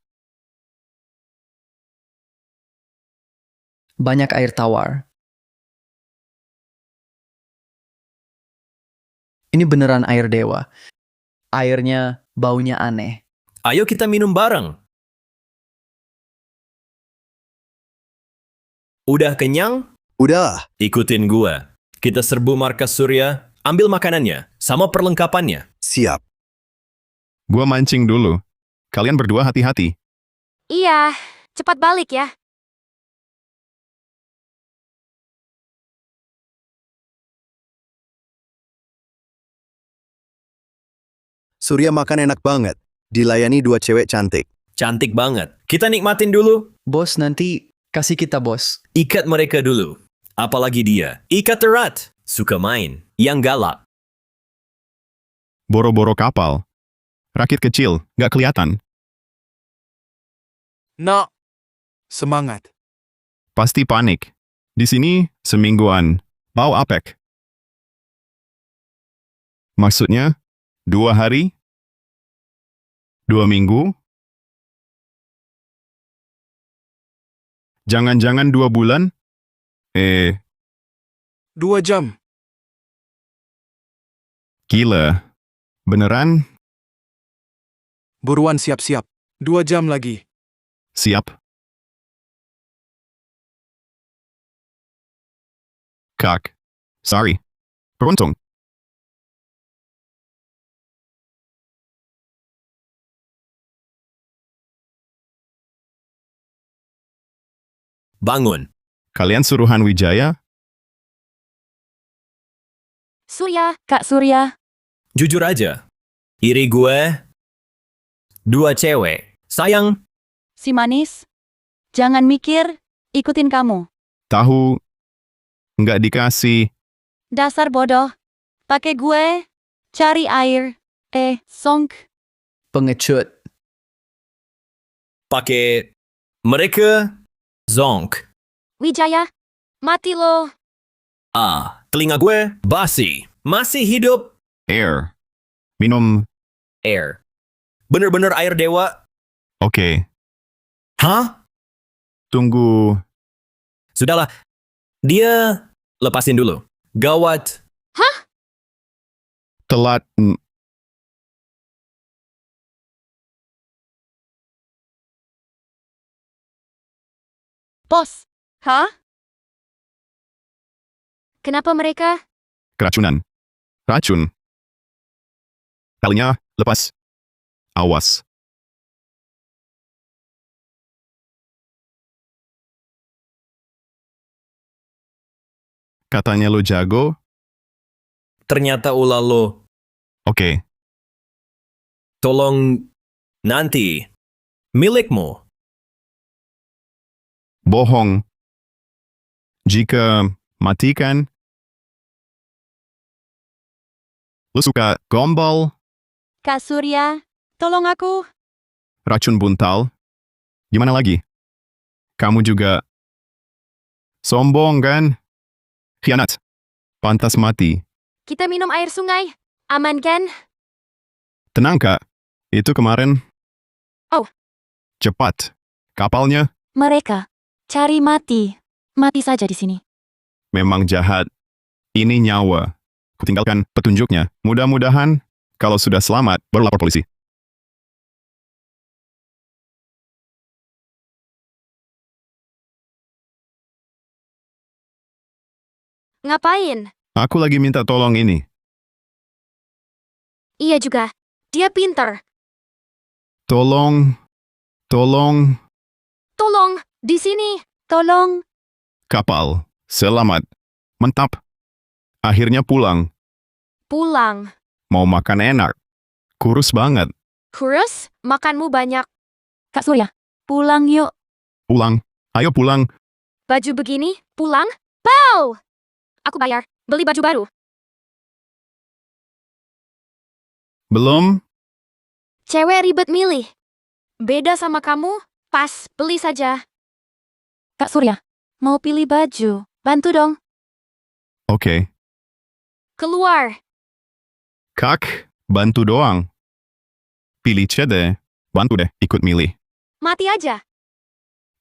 Banyak air tawar. Ini beneran air dewa. Airnya baunya aneh. Ayo kita minum bareng. Udah kenyang? Udah. Ikutin gua. Kita serbu markas Surya, ambil makanannya, sama perlengkapannya. Siap. Gua mancing dulu. Kalian berdua hati-hati. Iya, cepat balik ya. Surya makan enak banget. Dilayani 2 cewek cantik. Cantik banget. Kita nikmatin dulu. Bos, nanti kasih kita, bos. Ikat mereka dulu. Apalagi dia. Ikat erat. Suka main. Yang galak. Boro-boro kapal. Rakit kecil, gak kelihatan. Nak. Semangat. Pasti panik. Di sini, semingguan. Bau apek. Maksudnya, 2 hari? 2 minggu? Jangan-jangan 2 bulan? 2 jam. Gila. Beneran? Buruan siap-siap. 2 jam lagi. Siap. Kak. Sorry. Beruntung. Bangun. Kalian suruhan Wijaya? Surya, Kak Surya, Jujur aja. Iri gue. 2 cewek. Sayang. si manis. Jangan mikir, ikutin kamu. Tahu? Nggak dikasih. Dasar bodoh. Pakai gue. Cari air. Songk. Pengecut. Pakai mereka. Zonk. Wijaya, mati lo. Telinga gue basi. Masih hidup. Air. Minum. Air. Bener-bener air dewa. Oke. Hah? Tunggu. Sudahlah. Dia lepasin dulu. Gawat. Telat. Bos. Hah? Kenapa mereka? Keracunan. Racun. Talinya lepas. Awas. Katanya lo jago? Ternyata ulah lo. Oke. Tolong nanti. Milikmu. Bohong. Jika matikan. Lo suka gombal? Kak Surya, tolong aku. Racun buntal? Gimana lagi? Kamu juga sombong kan? Khianat. Pantas mati. Kita minum air sungai. Aman kan? Tenang, Kak. Itu kemarin. Oh. Cepat. Kapalnya Mereka cari mati. Mati saja di sini. memang jahat. Ini nyawa. Kutinggalkan petunjuknya. Mudah-mudahan kalau sudah selamat, baru lapor polisi. Ngapain? Aku lagi minta tolong ini. Iya juga. Dia pinter. Tolong. Tolong, di sini. Tolong. Kapal. Selamat. Mentap. Akhirnya pulang. Pulang. Mau makan enak. Kurus banget. Kurus, makanmu banyak. Kak Surya, pulang yuk. Pulang. Ayo pulang. Baju begini, pulang. Pow! Aku bayar. Beli baju baru. Belum? Cewek ribet milih. Beda sama kamu, pas, beli saja. Kak Surya, mau pilih baju. Bantu dong. Oke. Keluar. Kak, bantu doang. Pilih cede. Bantu deh, ikut milih. Mati aja.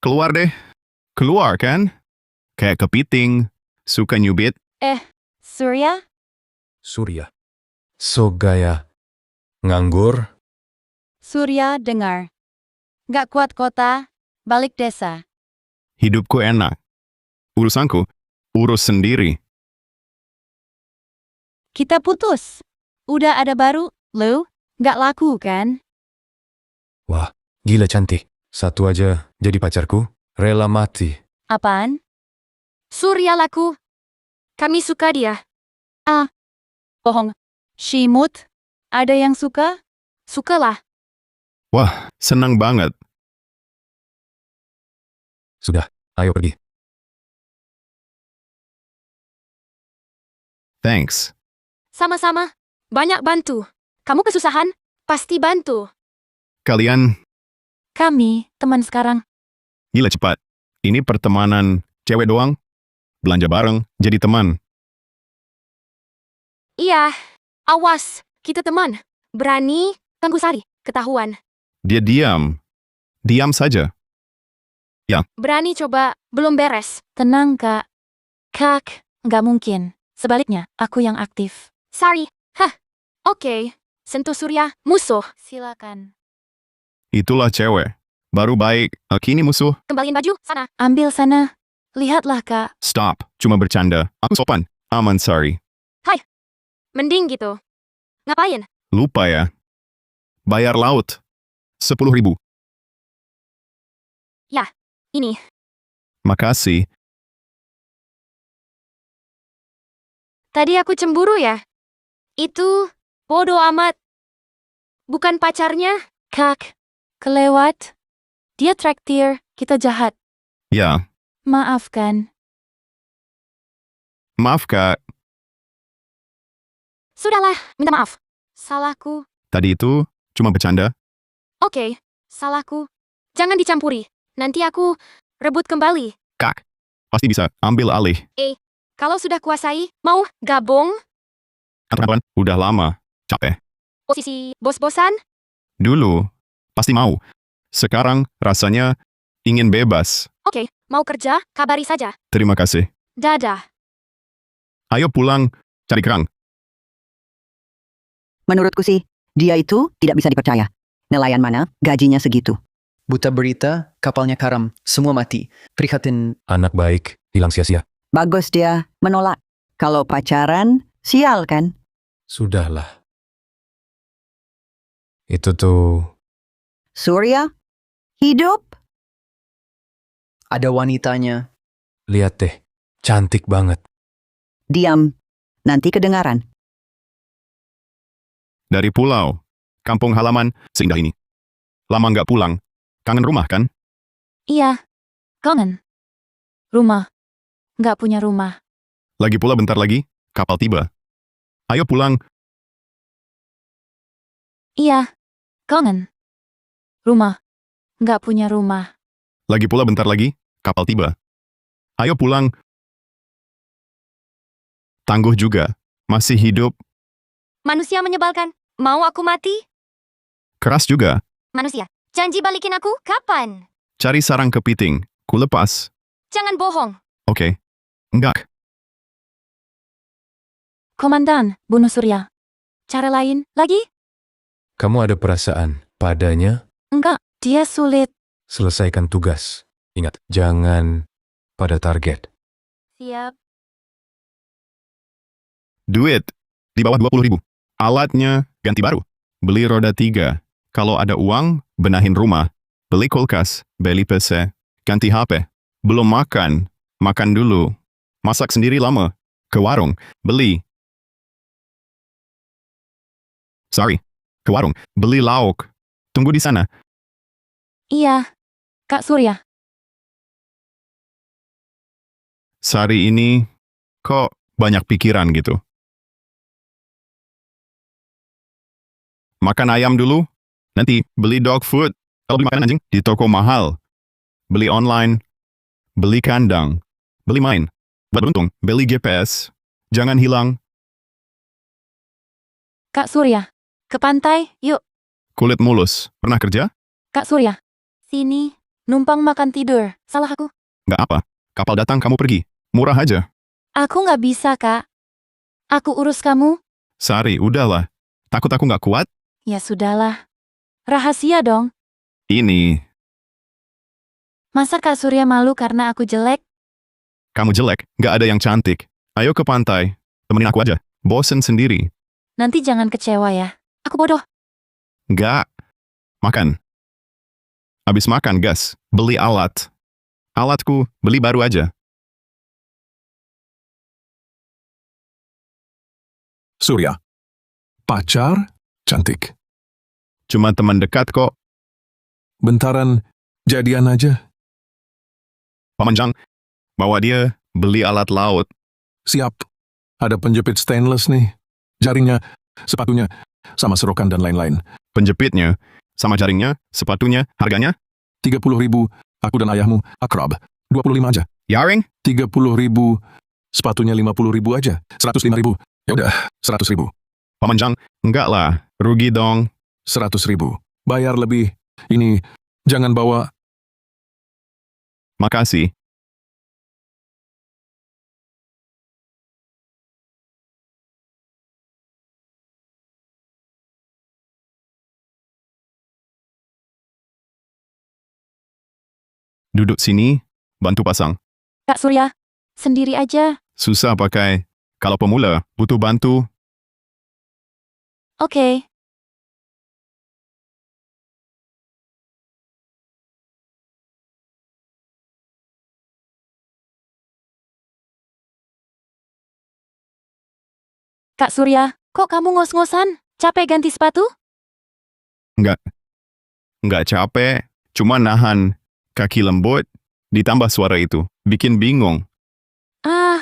Keluar deh. Keluar kan? Kayak kepiting. Suka nyubit. Surya, Surya. So gaya. Nganggur? Surya dengar. Gak kuat kota, balik desa. Hidupku enak. Urusanku, urus sendiri. Kita putus. Udah ada baru, lo? Gak laku kan? Wah, gila cantik. Satu aja jadi pacarku. Rela mati. Apaan? Surya laku. Kami suka dia. Bohong. Shimut. Ada yang suka? Sukalah. Wah, senang banget. Sudah, ayo pergi. Thanks. Sama-sama. Banyak bantu. Kamu kesusahan? Pasti bantu. Kalian Kami, teman sekarang. gila cepat. Ini pertemanan cewek doang. Belanja bareng, jadi teman. Iya. Awas. Kita teman. Berani, ganggu Sari. Ketahuan. Dia diam. Diam saja. Berani coba, belum beres. Tenang, Kak. Kak, nggak mungkin. Sebaliknya, aku yang aktif. Sari. Hah. Oke. Sentuh Surya, musuh. Silakan. Itulah cewek. Baru baik, kini musuh. Kembaliin baju, sana. Ambil sana. Lihatlah, Kak. Stop. Cuma bercanda. Aku sopan. Aman, sorry. Mending gitu. Ngapain? Lupa ya. Bayar laut. 10.000. Ini. Makasih. Tadi aku cemburu ya? Itu, bodoh amat. Bukan pacarnya. Kak, kelewat. Dia traktir, kita jahat. Ya, Maafkan. maaf Kak. Sudahlah, minta maaf. Salahku. Tadi itu cuma bercanda. Oke, salahku. Jangan dicampuri. Nanti aku rebut kembali. Kak, pasti bisa ambil alih. Kalau sudah kuasai, mau gabung? Anturan, udah lama. Capek. Posisi bos-bosan? Dulu, pasti mau. Sekarang, rasanya ingin bebas. Oke, mau kerja, kabari saja. Terima kasih. Dadah. Ayo pulang, cari kerang. Menurutku sih, dia itu tidak bisa dipercaya. Nelayan mana, gajinya segitu. Buta berita, kapalnya karam, semua mati. Prihatin, Anak baik, hilang sia-sia. Bagus dia menolak. Kalau pacaran, sial kan? Sudahlah. Itu tuh... Surya, hidup. ada wanitanya. Lihat deh, cantik banget. Diam, nanti kedengaran. Dari pulau, kampung halaman, seindah ini. Lama nggak pulang. Kangen rumah kan? Iya. Kangen. Rumah. Nggak punya rumah. Lagi pula bentar lagi, kapal tiba. Ayo pulang. Iya. Kangen. Rumah. Nggak punya rumah. Lagi pula bentar lagi, kapal tiba. Ayo pulang. Tangguh juga. Masih hidup. Manusia menyebalkan. Mau aku mati? Keras juga. Manusia, janji balikin aku kapan? Cari sarang kepiting. Ku lepas. Jangan bohong. Oke. Enggak. Komandan, bunuh Surya. Cara lain lagi? Kamu ada perasaan padanya? Enggak, dia sulit. Selesaikan tugas. Ingat, jangan pada target. Siap. Duit. Di bawah 20.000. Alatnya ganti baru. Beli roda 3. Kalau ada uang, benahin rumah. Beli kulkas. Beli PC. Ganti HP. Belum makan. Makan dulu. Masak sendiri lama. Ke warung. Beli. Sorry. Ke warung. Beli lauk. Tunggu di sana. Iya. Kak Surya. Sehari ini, kok banyak pikiran gitu? Makan ayam dulu. Nanti beli dog food. Kalau beli makanan anjing, di toko mahal. Beli online. Beli kandang. Beli main. Buat beruntung, beli GPS. Jangan hilang. Kak Surya. Ke pantai, yuk. Kulit mulus. Pernah kerja? Kak Surya. Sini. Numpang makan tidur. Salah aku? Nggak apa. Kapal datang kamu pergi. Murah aja. Aku nggak bisa, Kak. Aku urus kamu. Sari, udahlah. Takut aku nggak kuat? Ya sudahlah. Rahasia dong. Ini. Masa Kak Surya malu karena aku jelek? Kamu jelek. Nggak ada yang cantik. Ayo ke pantai. Temenin aku aja. Bosen sendiri. Nanti jangan kecewa ya. Aku bodoh. Nggak. Makan. Habis makan, gas. Beli alat. Alatku, beli baru aja. Surya. Pacar? Cantik. Cuma teman dekat kok. Bentaran, jadian aja. Paman Jang, bawa dia beli alat laut. Siap. Ada penjepit stainless nih. Jaringnya, sepatunya, sama serokan dan lain-lain. Penjepitnya, sama jaringnya, sepatunya, harganya? 30.000, aku dan ayahmu akrab. 25 aja. Yaring? 30.000, sepatunya 50.000 aja. 105.000. Ya udah, 100.000. Paman Jang, enggak lah. Rugi dong. 100.000. Bayar lebih. Ini, jangan bawa. Makasih. Duduk sini, bantu pasang. Kak Surya. Sendiri aja. Susah pakai. Kalau pemula, butuh bantu. Oke. Kak Surya, kok kamu ngos-ngosan? Capek ganti sepatu? Enggak capek, cuma nahan. Kaki lembut, ditambah suara itu. Bikin bingung. Ah,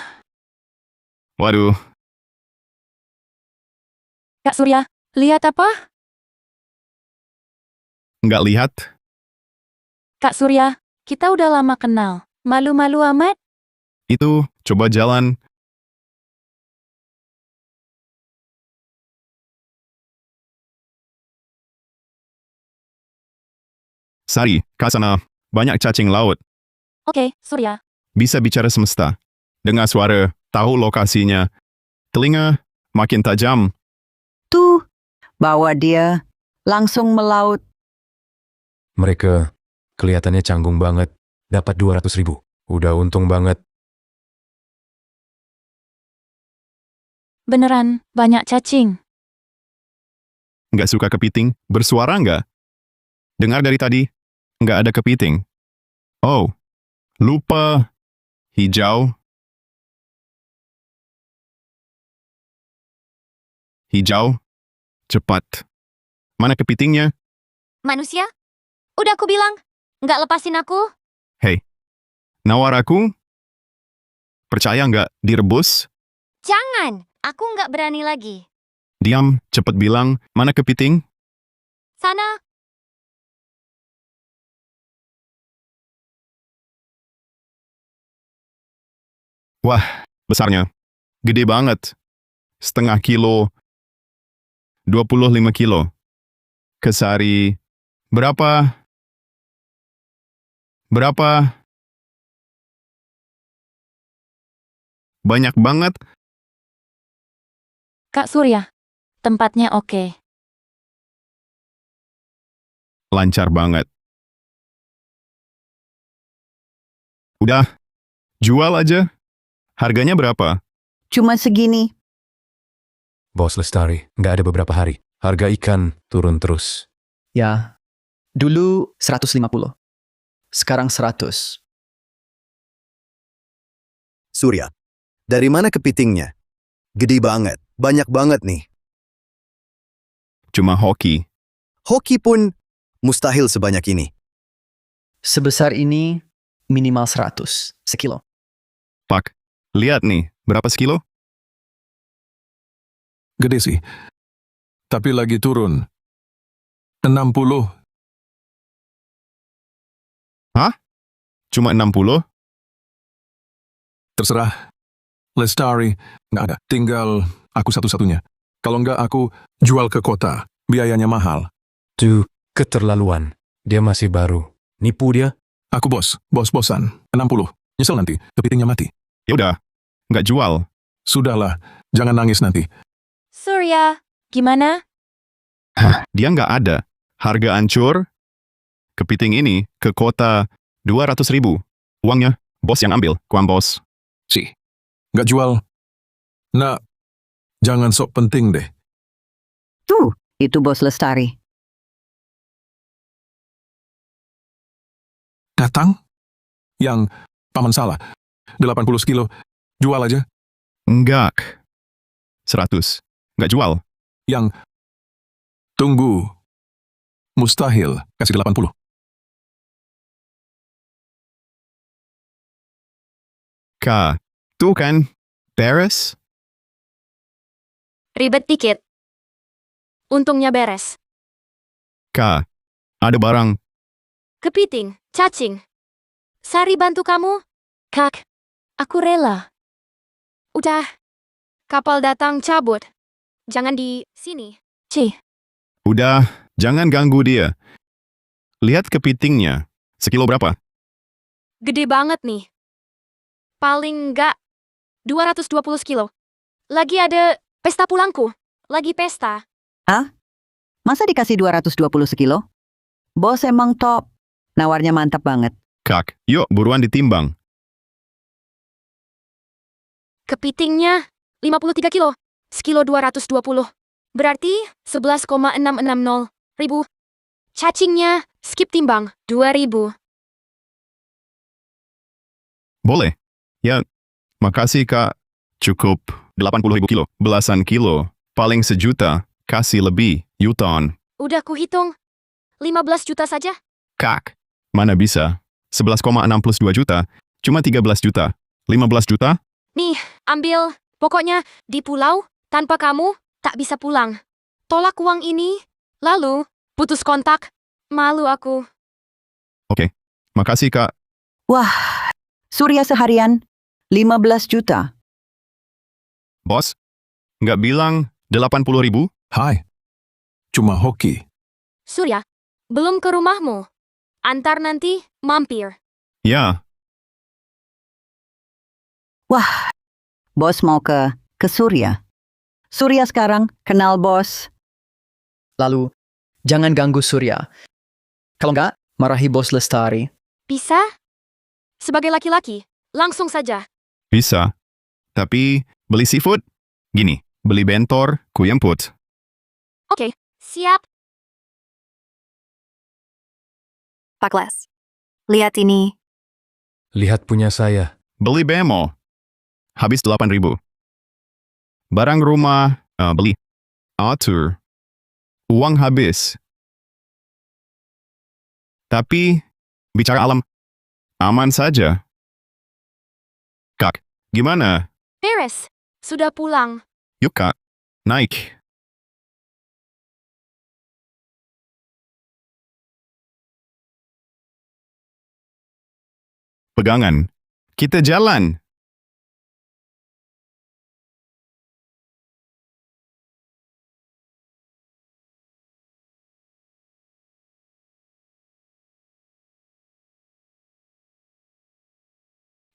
Waduh, Kak Surya, lihat apa? enggak lihat. Kak Surya, kita udah lama kenal. Malu-malu amat? Itu, coba jalan. Sari, ke sana. Banyak cacing laut. Oke, Surya. Bisa bicara semesta. Dengar suara, tahu lokasinya. Telinga, makin tajam. Tuh, bawa dia langsung melaut. Mereka kelihatannya canggung banget. Dapat 200.000. Udah untung banget. Beneran, banyak cacing. Nggak suka kepiting? Bersuara nggak? Dengar dari tadi, nggak ada kepiting. Oh, lupa. Hijau. Hijau. Cepat. Mana kepitingnya? Manusia? Udah aku bilang. Nggak lepasin aku. Hei, nawar aku? Percaya nggak direbus? Jangan. Aku nggak berani lagi. Diam, cepet bilang, mana kepiting? Sana. Wah, besarnya. Gede banget. Setengah kilo, 25 kilo. Kesari, berapa? Berapa? Banyak banget. Kak Surya, tempatnya oke. Lancar banget. Udah, jual aja. Harganya berapa? Cuma segini. Bos Lestari, nggak ada beberapa hari. Harga ikan turun terus. Ya, dulu 150. Sekarang 100. Surya, dari mana kepitingnya? Gede banget, banyak banget nih. Cuma hoki. Hoki pun mustahil sebanyak ini. Sebesar ini minimal 100 sekilo. Pak, lihat nih, berapa sekilo? Gede sih. Tapi lagi turun. 60. Hah? Cuma 60? Terserah. Lestari, nggak ada. Tinggal aku satu-satunya. Kalau nggak aku jual ke kota. Biayanya mahal. Tuh, keterlaluan. Dia masih baru. Nipu dia. Aku bos-bosan. 60. Nyesel nanti, kepitingnya mati. Ya udah, nggak jual. Sudahlah, jangan nangis nanti. Surya, Gimana? Hah, dia nggak ada. Harga ancur. Kepiting ini ke kota 200.000. Uangnya, bos yang ambil. Kuam bos. Sih, nggak jual. Nah, jangan sok penting deh. Tuh, itu Bos Lestari. Datang? Yang paman salah. 80 kilo. Jual aja. Enggak. 100. Nggak jual. Yang tunggu. Mustahil. Kasih 80. Kak, tuh kan, beres? ribet dikit. Untungnya beres. Kak, ada barang. Kepiting, cacing. Sari bantu kamu? Kak, aku rela. Udah. Kapal datang cabut. Jangan di sini. Cih, Udah, jangan ganggu dia. Lihat kepitingnya. Sekilo berapa? Gede banget nih. Paling enggak 220 kilo. Lagi ada pesta pulangku. Lagi pesta. Masa dikasih 220 sekilo? Bos emang top. Nawarnya mantap banget. Kak, yuk buruan ditimbang. Kepitingnya 53 kilo. Sekilo 220. Berarti 11,660 ribu. Cacingnya skip timbang 2.000. Boleh. Ya, makasih Kak. Cukup 80.000 kilo. Belasan kilo. Paling sejuta. Kasih lebih. Yuton. Udah kuhitung. 15 juta saja. Kak, mana bisa? 11,62 juta. Cuma 13 juta. 15 juta? Nih, ambil. Pokoknya di pulau, tanpa kamu, tak bisa pulang. Tolak uang ini. Lalu, putus kontak. Malu aku. Oke. Makasih Kak. Wah, Surya seharian 15 juta. Bos, nggak bilang 80.000? Hai. Cuma hoki. Surya, belum ke rumahmu. Antar nanti, mampir. Ya, Wah, bos mau ke Surya. Surya sekarang kenal bos. Lalu, jangan ganggu Surya. Kalau nggak, marahi Bos Lestari. Bisa? Sebagai laki-laki, langsung saja. bisa. Tapi, beli seafood? Gini, beli bentor, kuyemput. Oke, siap. Pak Les. Lihat ini. Lihat punya saya. Beli bemo. Habis 8.000. Barang rumah, beli. Atur. Uang habis. Tapi, bicara alam, aman saja. Kak, gimana? Beres. Sudah pulang. Yuk Kak, naik. pegangan. Kita jalan.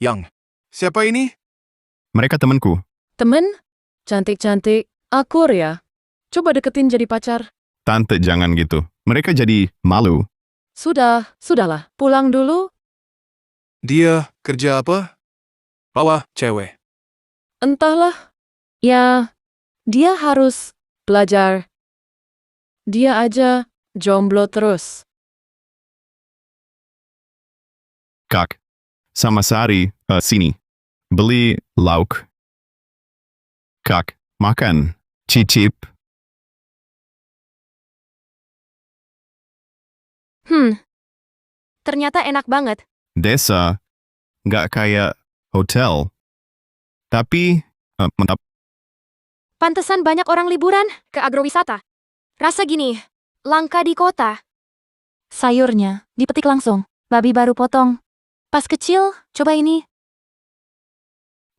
Yang, siapa ini? Mereka temanku. Temen? Cantik-cantik. Akur ya. Coba deketin jadi pacar. Tante jangan gitu. Mereka jadi malu. Sudahlah. Pulang dulu. Dia kerja apa? Bawa cewek. Entahlah. Ya, dia harus belajar. Dia aja jomblo terus. Kak, sama Sari, sini. Beli lauk. Kak, makan. Cicip. Ternyata enak banget. Desa. Nggak kayak hotel. Tapi, mantap. Pantesan banyak orang liburan ke agrowisata. Rasa gini, langka di kota. Sayurnya dipetik langsung. Babi baru potong. Pas kecil, coba ini.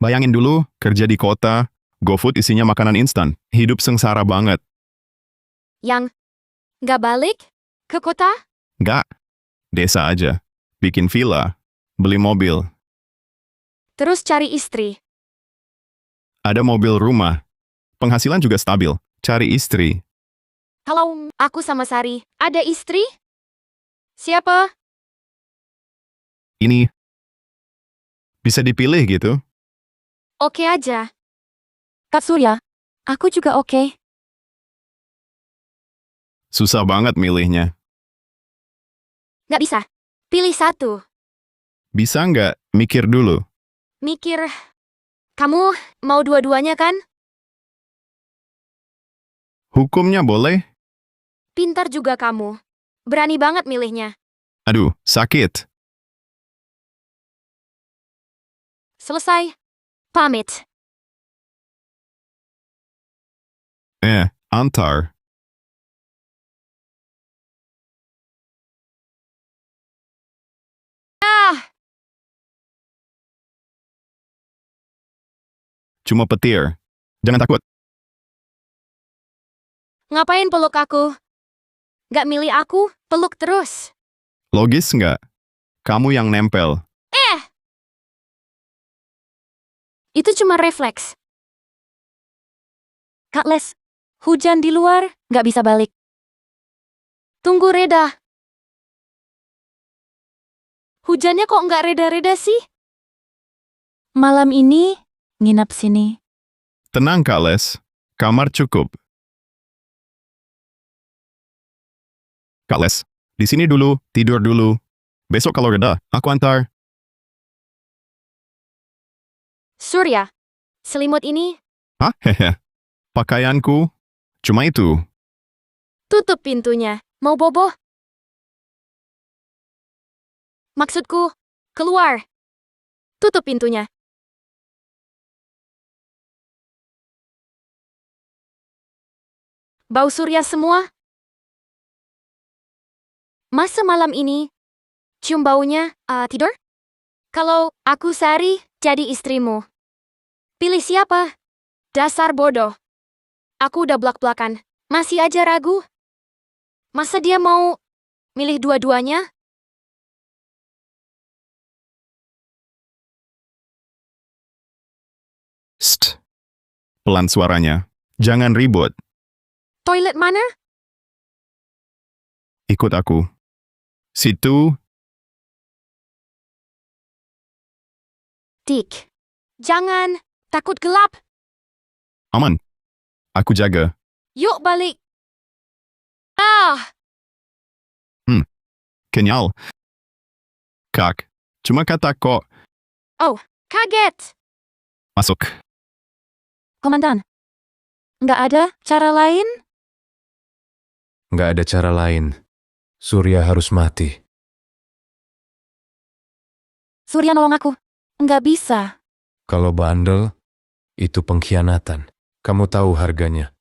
Bayangin dulu, kerja di kota, GoFood isinya makanan instan. Hidup sengsara banget. Yang nggak balik ke kota? Nggak. Desa aja. Bikin villa. Beli mobil. Terus cari istri. Ada mobil rumah. Penghasilan juga stabil. Cari istri. Halo, aku sama Sari. Ada istri? Siapa? Ini. Bisa dipilih gitu. Oke aja. Kak Surya, aku juga oke. Susah banget milihnya. Nggak bisa. Pilih satu. Bisa nggak mikir dulu? Mikir. Kamu mau dua-duanya kan? Hukumnya boleh? Pintar juga kamu. Berani banget milihnya. Aduh, sakit. Selesai. Pamit. Antar. Cuma petir. Jangan takut. Ngapain peluk aku? Nggak milih aku, peluk terus. Logis nggak? Kamu yang nempel. Itu cuma refleks. Kak Les, hujan di luar, nggak bisa balik. Tunggu reda. Hujannya kok nggak reda-reda sih? Malam ini, nginap sini. Tenang, Kak Les. Kamar cukup. Kak Les, di sini dulu, tidur dulu. Besok kalau reda, aku antar. Surya, selimut ini Hah? Hehe. Pakaianku? Cuma itu. tutup pintunya. Mau bobo? Maksudku, keluar. Tutup pintunya. Bau surya semua. Masa malam ini? Cium baunya, tidur? Kalau aku Sari, jadi istrimu. Pilih siapa? Dasar bodoh. Aku udah blak-blakan. Masih aja ragu? Masa dia mau milih dua-duanya? St. Pelan suaranya. Jangan ribut. Toilet mana? Ikut aku. Situ. Dik. Jangan. Takut gelap. Aman. Aku jaga. Yuk balik. Kenyal. Kak. Cuma kata kok. Oh, kaget. Masuk. Komandan, nggak ada cara lain? Nggak ada cara lain. Surya harus mati. Surya nolong aku. Nggak bisa. Kalau bandel, itu pengkhianatan. Kamu tahu harganya.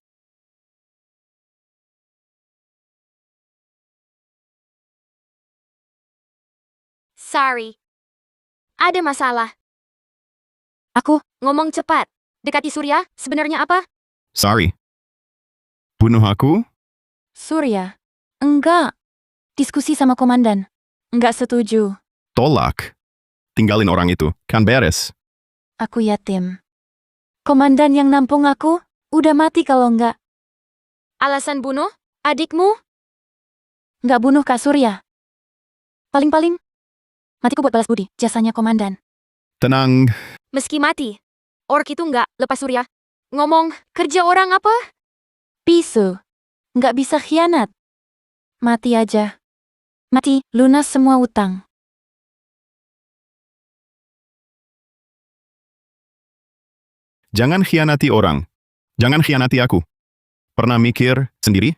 Sorry. Ada masalah. Aku, Ngomong cepat. Dekati Surya, sebenarnya apa? Sorry. Bunuh aku? Surya. Enggak. Diskusi sama komandan. Enggak setuju. Tolak. Tinggalin orang itu, kan beres. Aku yatim. Komandan yang nampung aku, udah mati kalau enggak. Alasan bunuh? Adikmu? Enggak bunuh Kak Surya. Paling-paling, matiku buat balas budi, jasanya komandan. Tenang, Meski mati. Ork itu nggak lepas Surya. Ngomong, kerja orang apa? Pisu. Enggak bisa khianat. Mati aja. Mati, lunas semua utang. jangan khianati orang. Jangan khianati aku. Pernah mikir sendiri?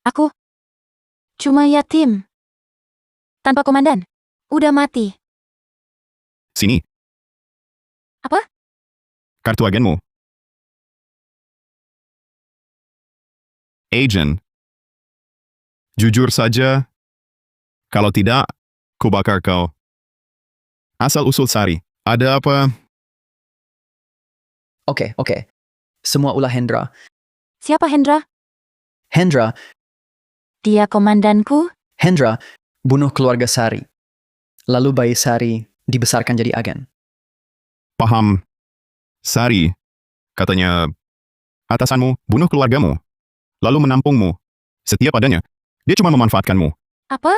Aku cuma yatim. Tanpa komandan. Udah mati. Sini. Apa? Kartu agenmu. Agent. Jujur saja. Kalau tidak, ku bakar kau. Asal-usul Sari. Ada apa? Oke. Semua ulah Hendra. Siapa Hendra? Hendra, Dia komandanku? Hendra bunuh keluarga Sari. Lalu bayi Sari dibesarkan jadi agen. Paham. Sari. Katanya, atasanmu bunuh keluargamu. Lalu menampungmu. Setia padanya. Dia cuma memanfaatkanmu. Apa?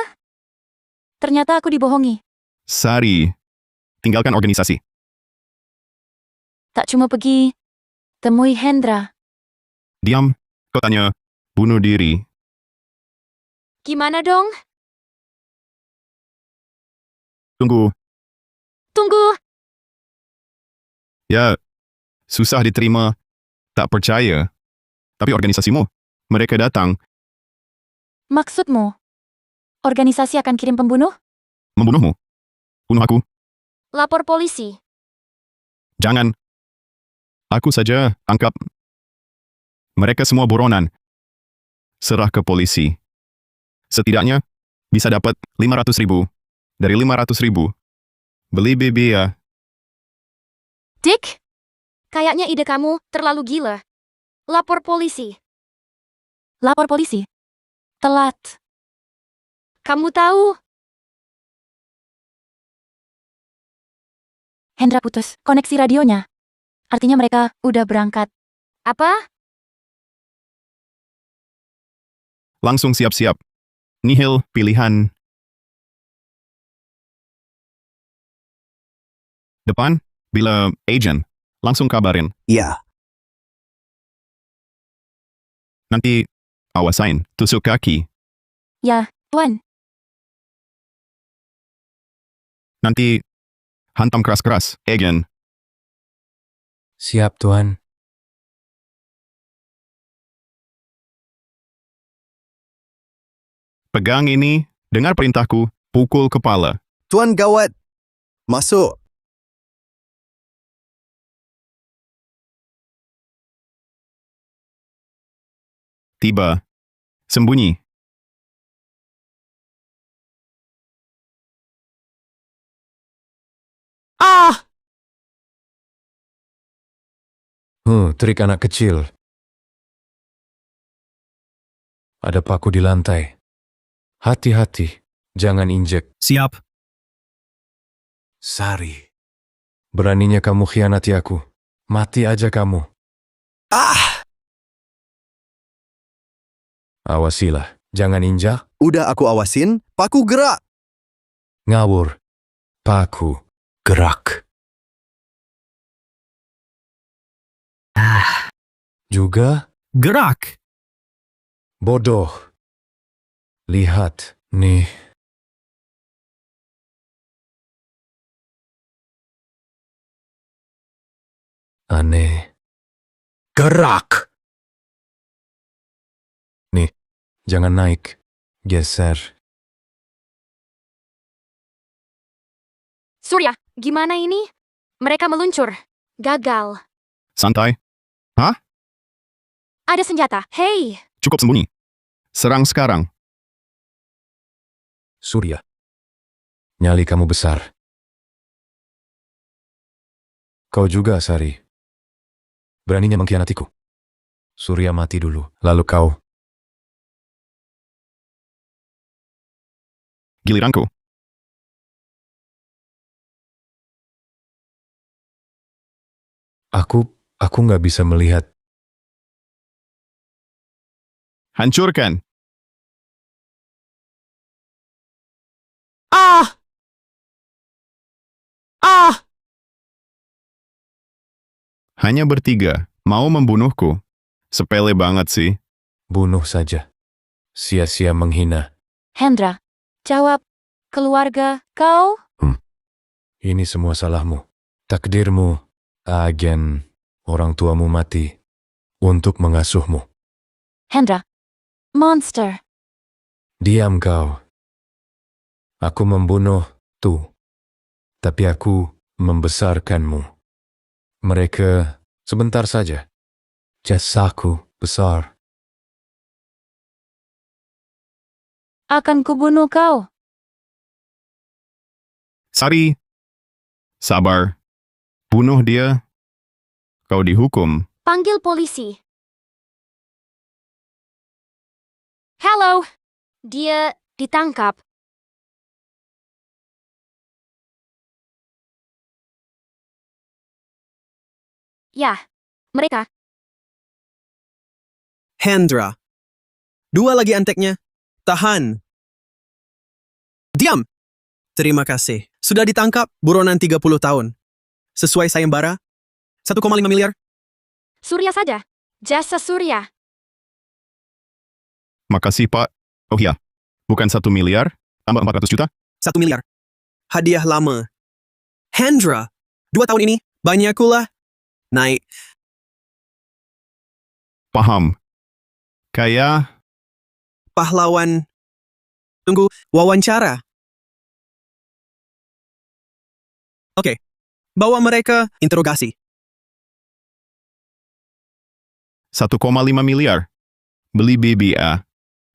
Ternyata aku dibohongi. Sari. Tinggalkan organisasi. Tak cuma pergi temui Hendra. Diam. Kotanya, bunuh diri. Gimana dong? Tunggu. Tunggu. Ya, susah diterima. Tak percaya. Tapi organisasimu, mereka datang, Maksudmu? Organisasi akan kirim pembunuh? membunuhmu. Bunuh aku. Lapor polisi. Jangan. Aku saja tangkap. Mereka semua buronan. Serah ke polisi. Setidaknya, bisa dapat 500.000. Dari 500.000, beli BB ya. Dick? Kayaknya ide kamu terlalu gila. Lapor polisi. Lapor polisi. Telat. Kamu tahu, Hendra putus koneksi radionya. Artinya mereka udah berangkat. apa? Langsung siap-siap. Nihil pilihan. Depan, bila agent, langsung kabarin. Ya, Nanti, awasain, tusuk kaki. Ya, Tuan. Nanti, hantam keras-keras, agent. Siap, Tuan. Pegang ini, dengar perintahku, pukul kepala. Tuan gawat. Masuk. Tiba. Sembunyi. Trik anak kecil. Ada paku di lantai. Hati-hati, jangan injek. Siap. Sari. Beraninya kamu khianati aku. Mati aja kamu. Awasilah, jangan injak. Udah aku awasin, paku gerak. Ngawur. Paku. Gerak. Juga Gerak. bodoh. Lihat, nih. Aneh. Gerak. Nih, jangan naik. Geser. Surya, gimana ini? Mereka meluncur. Gagal. Santai. Ada senjata. Hei, Cukup sembunyi. Serang sekarang. Surya. Nyali kamu besar. Kau juga, Sari. Beraninya mengkhianatiku. Surya mati dulu, lalu kau. Giliranku. Aku nggak bisa melihat. Hancurkan. Ah! Ah! Hanya bertiga. Mau membunuhku. Sepele banget sih. Bunuh saja. Sia-sia menghina. Hendra, jawab. Keluarga, kau? Ini semua salahmu. Takdirmu, agen, orang tuamu mati untuk mengasuhmu. Hendra, monster. Diam kau. Aku membunuh, tapi aku membesarkanmu. Mereka sebentar saja. Jasaku besar. Akan kubunuh kau. Sari. Sabar. Bunuh dia. Kau dihukum. Panggil polisi. Halo. Dia ditangkap. Ya, mereka. Hendra. 2 lagi anteknya. Tahan. Diam. Terima kasih. Sudah ditangkap buronan 30 tahun. Sesuai sayembara, 1,5 miliar. Surya saja. Jasa Surya. Makasih, Pak. Oh iya. Bukan 1 miliar, tambah 400 juta? 1 miliar. Hadiah lama. Hendra. 2 tahun ini, banyakkulah. Naik. Paham. Kayak Pahlawan. Tunggu, wawancara. Oke. Bawa mereka interogasi. 1,5 miliar. Beli BBA.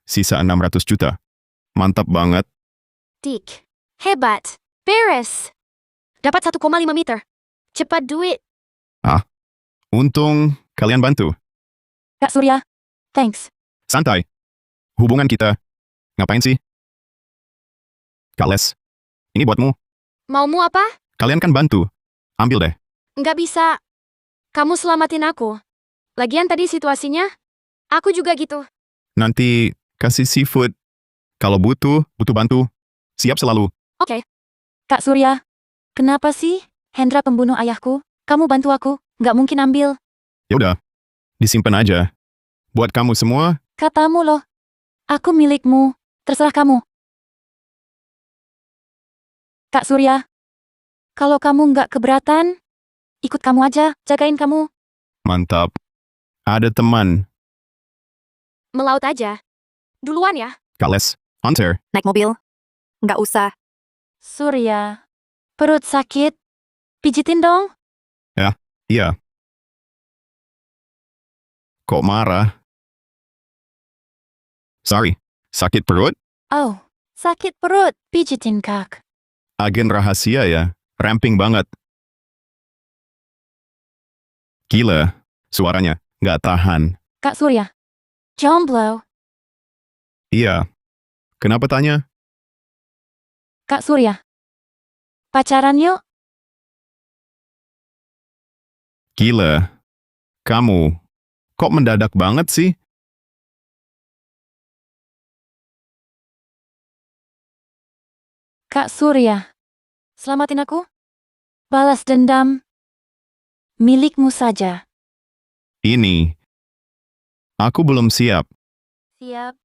Sisa 600 juta. Mantap banget. Dik. Hebat. Beres. Dapat 1,5 meter. Cepat duit. Untung kalian bantu. Kak Surya, thanks. Santai. Hubungan kita. Ngapain sih? Kak Les. Ini buatmu. Maumu apa? Kalian kan bantu. Ambil deh. Nggak bisa. Kamu selamatin aku. Lagian tadi situasinya, aku juga gitu. Nanti kasih seafood. Kalau butuh bantu. Siap selalu. Oke. Kak Surya, kenapa sih Hendra pembunuh ayahku? Kamu bantu aku, nggak mungkin ambil. Yaudah. Disimpan aja. Buat kamu semua. Katamu loh. Aku milikmu, terserah kamu. Kak Surya, kalau kamu nggak keberatan, ikut kamu aja, jagain kamu. Mantap. Ada teman. Melaut aja. Duluan ya. Kak Les. Hunter. Naik mobil. Nggak usah. Surya, perut sakit. Pijitin dong. Iya. Kok marah? Sorry. Sakit perut? Oh, sakit perut. Pijitin kak. Agen rahasia ya. Ramping banget. Gila. Suaranya nggak tahan. Kak Surya, jomblo. Iya. Kenapa tanya? Kak Surya, pacaran yuk. Gila. Kamu. Kok mendadak banget sih? Kak Surya, selamatin aku. Balas dendam. Milikmu saja. Ini. Aku belum siap. Siap.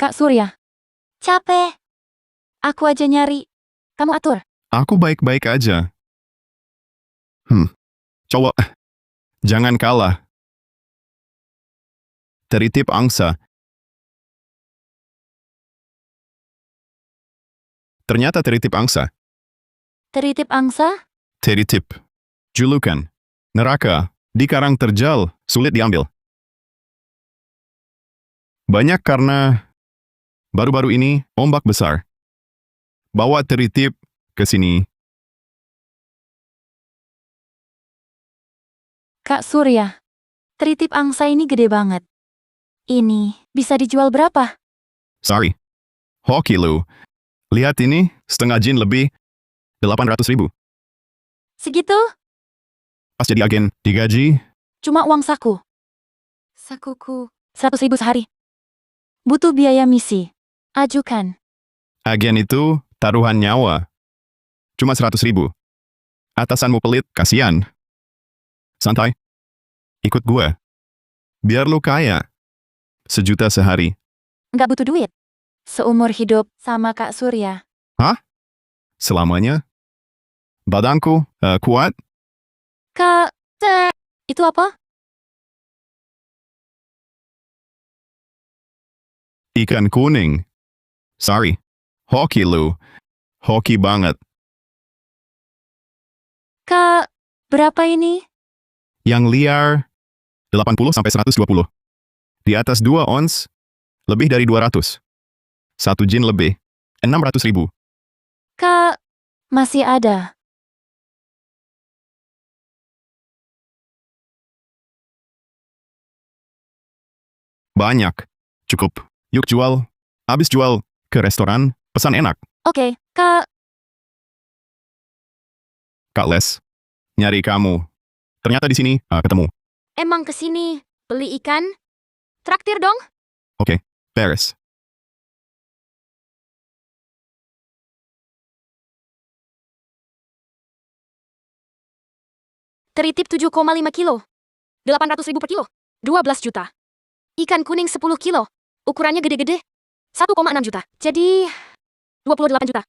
Kak Surya, capek. Aku aja nyari. Kamu atur. Aku baik-baik aja. Cowok. Jangan kalah. Teritip angsa. Ternyata teritip angsa. Teritip angsa? Teritip. Julukan. Neraka. Di karang terjal. Sulit diambil. Banyak karena baru-baru ini ombak besar. Bawa teritip ke sini. Kak Surya, teritip angsa ini gede banget. Ini bisa dijual berapa? Sorry. Hoki lu. Lihat ini, setengah jin lebih. 800.000. Segitu? Pas jadi agen, digaji. Cuma uang saku. Sakuku 100.000 sehari. Butuh biaya misi. Ajukan. Agen itu taruhan nyawa. Cuma 100.000. Atasanmu pelit, kasihan. Santai. Ikut gue. Biar lu kaya. 1 juta sehari. Nggak butuh duit. Seumur hidup sama Kak Surya. Hah? Selamanya? Badanku kuat? Kak, itu apa? Ikan kuning. Sorry. Hoki lu. Hoki banget. Kak, berapa ini? Yang liar, 80 sampai 120. Di atas 2 ons, lebih dari 200. 1 jin lebih, 600.000. Kak, masih ada. Banyak. Cukup. Yuk jual. Abis jual, ke restoran, pesan enak. Oke, Kak. Kak Les, nyari kamu. Ternyata di sini ketemu. Emang kesini beli ikan? Traktir dong. Oke, beres. Teritip 7,5 kilo. 800.000 per kilo. 12 juta. Ikan kuning 10 kilo. Ukurannya gede-gede. 1,6 juta. Jadi 28 juta.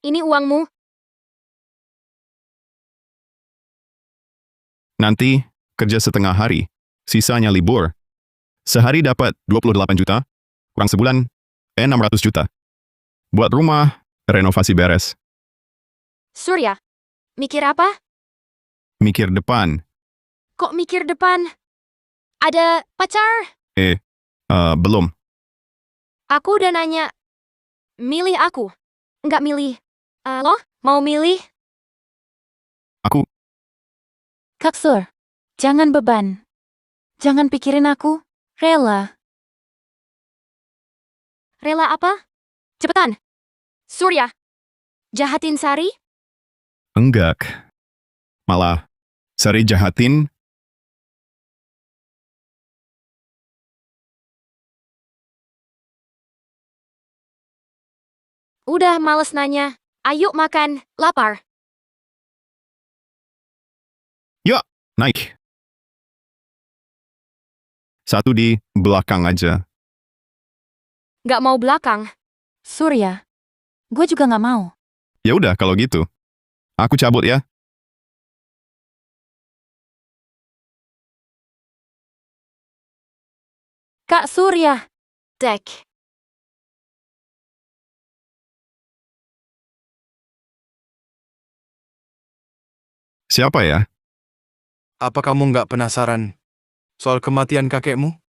Ini uangmu. Nanti, kerja setengah hari. Sisanya libur. Sehari dapat 28 juta. Kurang sebulan, 600 juta. Buat rumah, renovasi beres. Surya, mikir apa? Mikir depan. Kok mikir depan? Ada pacar? Belum. Aku udah nanya. Milih aku. Nggak milih. Lo mau milih? Aku, Kak Sur, jangan beban. Jangan pikirin aku. Rela. Rela apa? Cepetan. Surya. Jahatin Sari? enggak. Malah, Sari jahatin. Udah males nanya. Ayo makan. Lapar. Yuk, naik. Satu di belakang aja. Nggak mau belakang. Surya, gue juga nggak mau. Ya udah kalau gitu. Aku cabut ya. Kak Surya. Dek. Siapa ya? Apa kamu nggak penasaran soal kematian kakekmu?